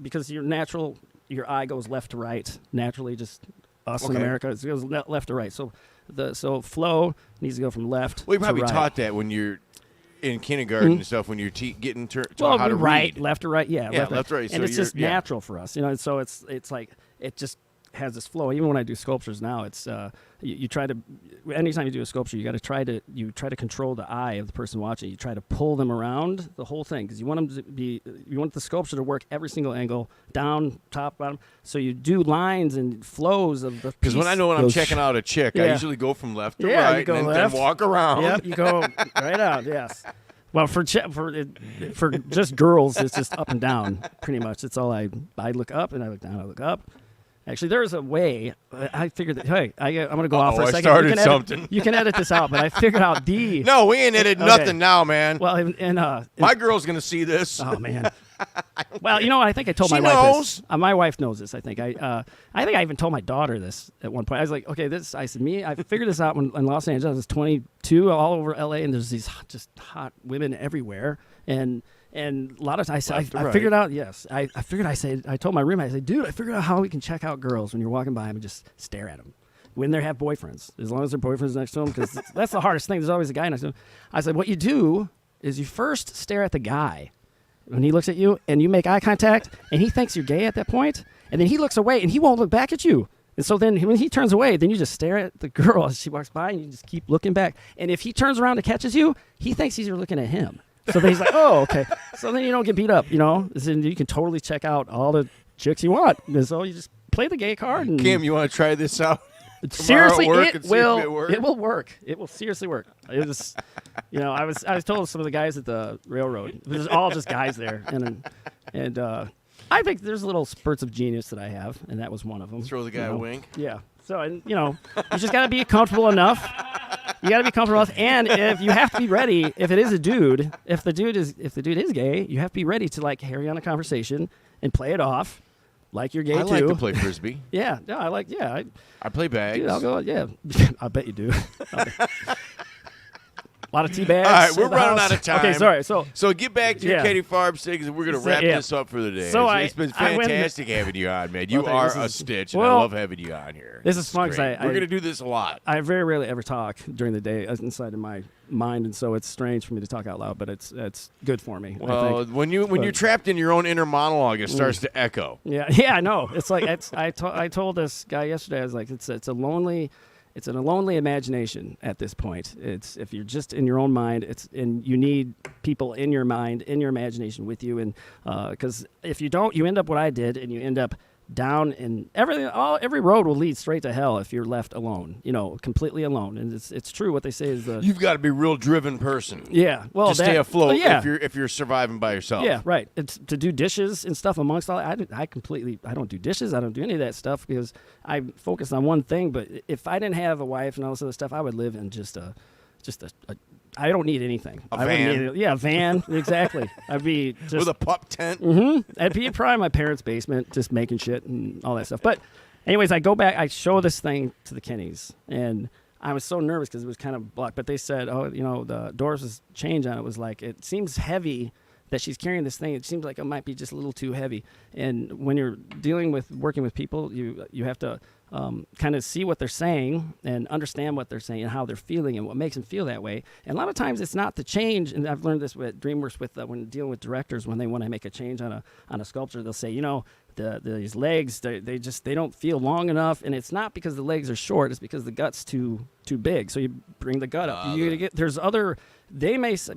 because your eye goes left to right naturally. Just us in America, it goes left to right. So flow needs to go from left. Well, you probably to right. taught that when you're in kindergarten and stuff, when you're getting taught how to read. Left to right, left to right. So and it's just natural for us, you know. And so it's like it just has this flow. Even when I do sculptures now, it's you try to, anytime you do a sculpture, you try to control the eye of the person watching. You try to pull them around the whole thing, because you want the sculpture to work every single angle, down, top, bottom. So you do lines and flows of the piece. Because when I'm checking out a chick, I usually go from left to right, and then walk around. Yep, you go right out. Yes. Well, for just girls, it's just up and down pretty much. It's all I look up and I look down. I look up. Actually, there's a way. I figured that. Hey, I'm going to go off for a second. I started something. You can edit this out, but I figured out the. No, we ain't edited nothing now, man. Well, my girl's going to see this. Oh man. Well, you know what? I think I told my wife this. My wife knows this. I think I even told my daughter this at one point. I was like, okay, I figured this out when in Los Angeles. I was 22, all over LA, and there's these just hot women everywhere, and a lot of times I figured out. Yes, I told my roommate, I said, dude, I figured out how we can check out girls when you're walking by them and just stare at them when they have boyfriends, as long as their boyfriend's next to them, because that's the hardest thing. There's always a guy next to them. I said, what you do is you first stare at the guy when he looks at you, and you make eye contact, and he thinks you're gay at that point, and then he looks away, and he won't look back at you. And so then when he turns away, then you just stare at the girl as she walks by, and you just keep looking back. And if he turns around and catches you, he thinks you're looking at him. So then he's like, oh, okay. So then you don't get beat up, you know. Then you can totally check out all the chicks you want. And so you just play the gay card. And Kim, you want to try this out? seriously, work and it see if will. it works? It will work. It will seriously work. It was, I was told some of the guys at the railroad. There's all just guys there, and I think there's little spurts of genius that I have, and that was one of them. Throw the guy a wink. Yeah. So, and you just got to be comfortable enough. You got to be comfortable enough, and if you have to be ready, if it is a dude, if the dude is gay, you have to be ready to like carry on a conversation and play it off like you're gay too. I like to play frisbee. Yeah. No, I like. Yeah. I play bags. Dude, I'll go. Yeah. I bet you do. A lot of tea bags. All right, we're running out of time. Okay, sorry. So get back to your Katie Farm things, and we're going to wrap this up for the day. So it's been fantastic having you on, man. You are a stitch, and I love having you on here. This is fun because we're going to do this a lot. I very rarely ever talk during the day inside of my mind, and so it's strange for me to talk out loud, but it's good for me. Well, when you're trapped in your own inner monologue, it starts to echo. Yeah, I know. It's like I told this guy yesterday. I was like, it's a lonely imagination at this point. It's if you're just in your own mind, and you need people in your mind, in your imagination with you, and because if you don't, you end up what I did, and you end up down in everything. Every road will lead straight to hell if you're left alone, completely alone. And it's true what they say is you've got to be a real driven person. Yeah, well, to stay afloat. Yeah. if you're surviving by yourself. Yeah, right. It's to do dishes and stuff amongst all. I don't do dishes. I don't do any of that stuff because I focus on one thing. But if I didn't have a wife and all this other stuff, I would live in just a I don't need anything. A van. A van, exactly. I'd be just with a pup tent. Mm-hmm. I'd be probably in my parents' basement, just making shit and all that stuff. But, anyways, I go back. I show this thing to the Kennys, and I was so nervous because it was kind of blocked. But they said, the Doris's change on it was like it seems heavy that she's carrying this thing. It seems like it might be just a little too heavy. And when you're working with people, you have to kind of see what they're saying and understand what they're saying and how they're feeling and what makes them feel that way. And a lot of times it's not the change. And I've learned this with DreamWorks when dealing with directors, when they want to make a change on a sculpture, they'll say, these legs, they don't feel long enough. And it's not because the legs are short. It's because the gut's too big. So you bring the gut up.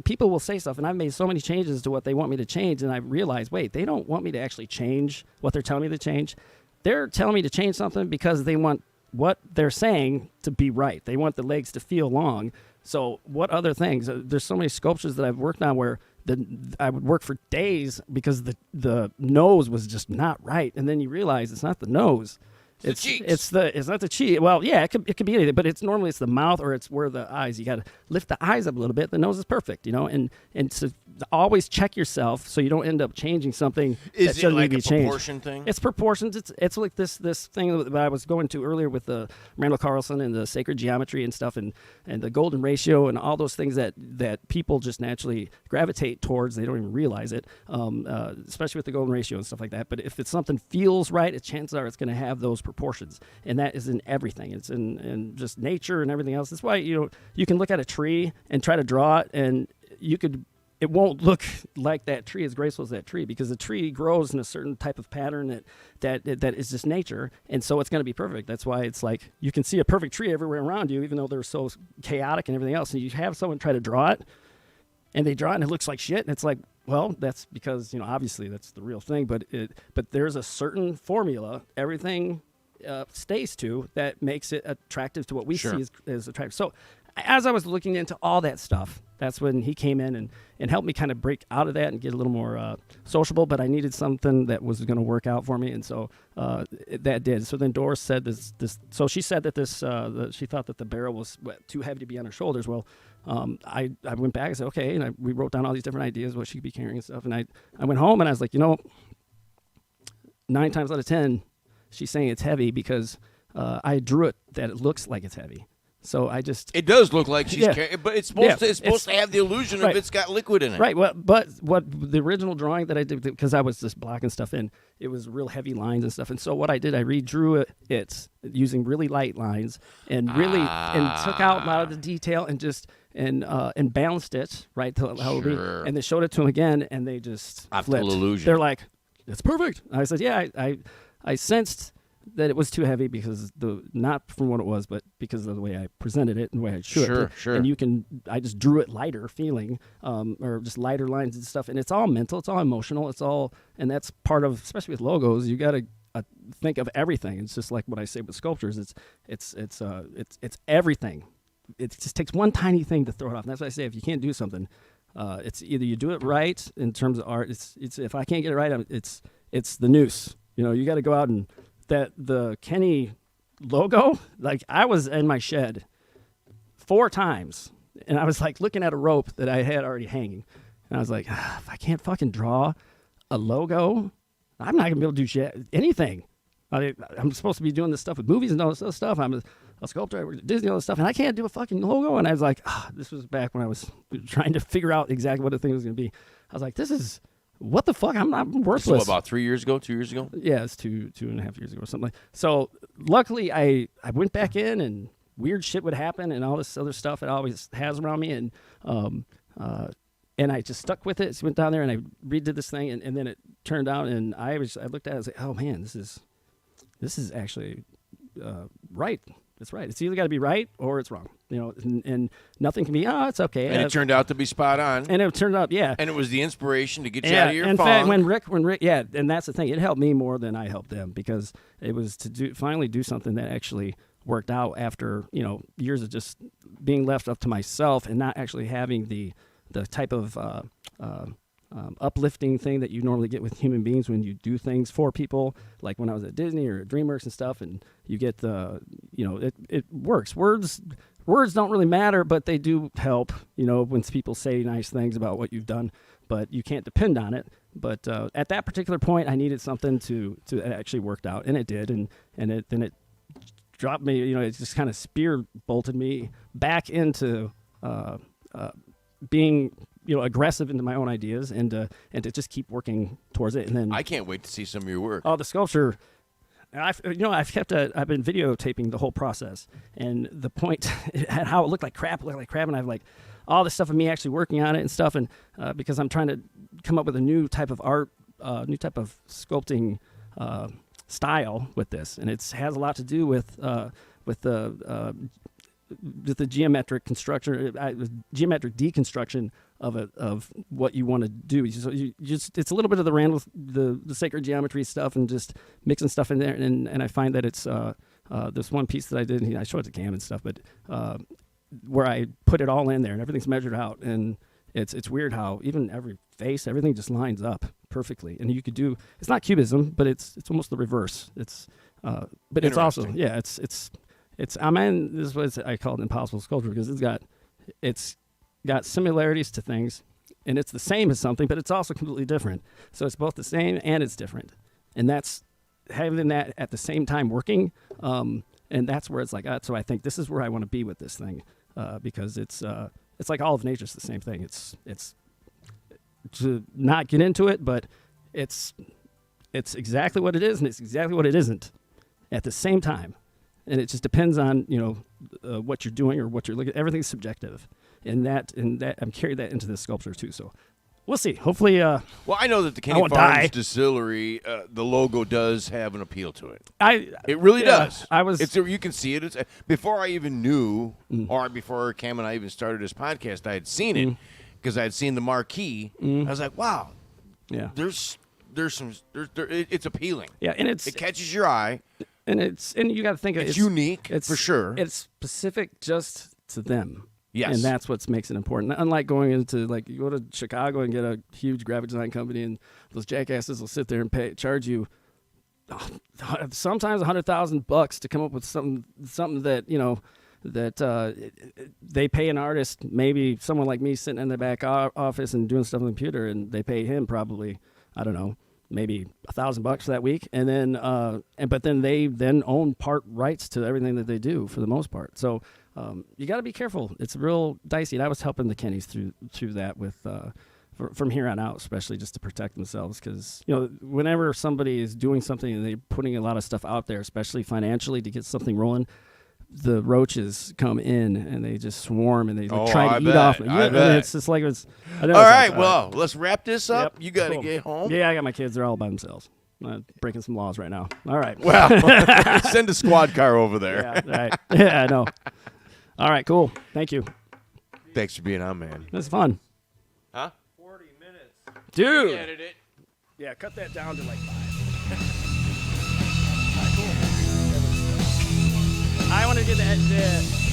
People will say stuff, and I've made so many changes to what they want me to change, and I realize, wait, they don't want me to actually change what they're telling me to change. They're telling me to change something because they want what they're saying to be right. They want the legs to feel long. So what other things? There's so many sculptures that I've worked on where I would work for days because the nose was just not right, and then you realize it's not the nose. It's not the cheek. Well, yeah, it could be anything, but it's normally the mouth or it's where the eyes. You got to lift the eyes up a little bit. The nose is perfect, and to always check yourself so you don't end up changing something that shouldn't like be a changed. proportion thing? It's proportions. It's like this thing that I was going to earlier with the Randall Carlson and the sacred geometry and stuff, and the golden ratio and all those things that people just naturally gravitate towards. They don't even realize it, especially with the golden ratio and stuff like that. But if it's something feels right, chances are it's going to have those proportions, and that is in everything. It's in just nature and everything else. That's why you can look at a tree and try to draw it, and it won't look like that tree, as graceful as that tree, because the tree grows in a certain type of pattern that is just nature, and so it's going to be perfect. That's why it's like you can see a perfect tree everywhere around you, even though they're so chaotic and everything else. And you have someone try to draw it, and they draw it, and it looks like shit, and it's like, well, that's because obviously that's the real thing, but there's a certain formula everything stays to that makes it attractive to what we see as attractive. So as I was looking into all that stuff, that's when he came in and helped me kind of break out of that and get a little more sociable, but I needed something that was going to work out for me, and so that did. So then Doris said this so she said that she thought that the barrel was too heavy to be on her shoulders. Well, I went back and said, okay, and we wrote down all these different ideas, what she could be carrying and stuff, and I went home and I was like, 9 times out of 10, she's saying it's heavy because I drew it that it looks like it's heavy. So it does look like she's carrying, but it's supposed to have the illusion of it's got liquid in it. Right. Well, but what the original drawing that I did, because I was just blocking stuff in, it was real heavy lines and stuff. And so what I did, I redrew it using really light lines and really and took out a lot of the detail and just and balanced it right to how it would be. And they showed it to them again, and they just flipped. Illusion. They're like, "It's perfect." I said, "Yeah, I sensed that it was too heavy because not from what it was, but because of the way I presented it and the way I showed it. Sure. And I just drew it lighter feeling, or just lighter lines and stuff. And it's all mental, it's all emotional, and that's part of, especially with logos, you got to think of everything. It's just like what I say with sculptures. It's everything. It just takes one tiny thing to throw it off. And that's why I say if you can't do something, it's either you do it right in terms of art. It's if I can't get it right, it's the noose. You got to go out and the Kenny logo. Like I was in my shed 4 times, and I was like looking at a rope that I had already hanging, and I was like, if I can't fucking draw a logo, I'm not gonna be able to do anything. I'm supposed to be doing this stuff with movies and all this other stuff. I'm a sculptor. I work at Disney and all this stuff, and I can't do a fucking logo. And I was like, this was back when I was trying to figure out exactly what the thing was going to be. I was like, this is, what the fuck? I'm worthless. So about 3 years ago, 2 years ago? Yeah, it's 2.5 years ago or something. So luckily I went back in, and weird shit would happen and all this other stuff it always has around me. And I just stuck with it. So went down there and I redid this thing, and then it turned out, and I looked at it and I was like, oh man, this is actually right. It's right. It's either got to be right or it's wrong. And nothing can be, it's okay. And it turned out to be spot on. And it turned out, yeah. And it was the inspiration to get you out of your in funk. fact, when Rick, yeah, and that's the thing. It helped me more than I helped them, because it was to finally do something that actually worked out after, years of just being left up to myself and not actually having the type of uplifting thing that you normally get with human beings when you do things for people, like when I was at Disney or at DreamWorks and stuff, and you get it works. Words don't really matter, but they do help, when people say nice things about what you've done, but you can't depend on it. But at that particular point, I needed something to actually worked out, and it did, and it dropped me, it just kind of spear bolted me back into being aggressive into my own ideas, and to just keep working towards it. And then I can't wait to see some of your work. Oh, the sculpture. I've been videotaping the whole process, and the point how it looked like crap, and I've like all this stuff of me actually working on it and stuff, and because I'm trying to come up with a new type of art, new type of sculpting style with this, and it has a lot to do with the geometric construction, geometric deconstruction of what you want to do. So it's a little bit of the sacred geometry stuff, and just mixing stuff in there. And I find that it's this one piece that I did. I showed it to Cam and stuff, but where I put it all in there and everything's measured out, and it's weird how even every face, everything just lines up perfectly. And you could do, it's not cubism, but it's almost the reverse. But it's also, yeah, it's this is what I call it impossible sculpture, because it's got similarities to things, and it's the same as something, but it's also completely different. So it's both the same and it's different, and that's having that at the same time working. And that's where it's like, so I think this is where I want to be with this thing, because it's like all of nature's the same thing. It's to not get into it, but it's exactly what it is, and it's exactly what it isn't at the same time. And it just depends on what you're doing or what you're looking at. Everything's subjective, and that I'm carrying that into this sculpture too. So we'll see. Hopefully, well, I know that the Kenny Farms Distillery, the logo does have an appeal to it. It really does. You can see it. It's before I even knew, or before Cam and I even started this podcast, I had seen it because I had seen the marquee. I was like, wow, yeah. It's appealing. Yeah, and it catches your eye. And you got to think it's unique, for sure. It's specific just to them. Yes. And that's what makes it important. Unlike going into, like, you go to Chicago and get a huge graphic design company, and those jackasses will sit there and charge you sometimes $100,000 to come up with something that that they pay an artist, maybe someone like me sitting in the back office and doing stuff on the computer, and they pay him probably, I don't know, maybe $1,000 for that week, and then but then they own part rights to everything that they do for the most part. So you got to be careful. It's real dicey. And I was helping the Kennys through that with from here on out, especially just to protect themselves, because whenever somebody is doing something and they're putting a lot of stuff out there, especially financially, to get something rolling, the roaches come in and they just swarm and they try to eat off. I bet. It's just like it's. All right, well, let's wrap this up. Yep. You got to get home. Yeah, I got my kids. They're all by themselves. Breaking some laws right now. All right. Well, send a squad car over there. Yeah, right. Yeah, I know. All right, cool. Thank you. Thanks for being on, man. This is fun. Huh? 40 minutes. Dude. Edit it. Yeah, cut that down to like 5. I want to get the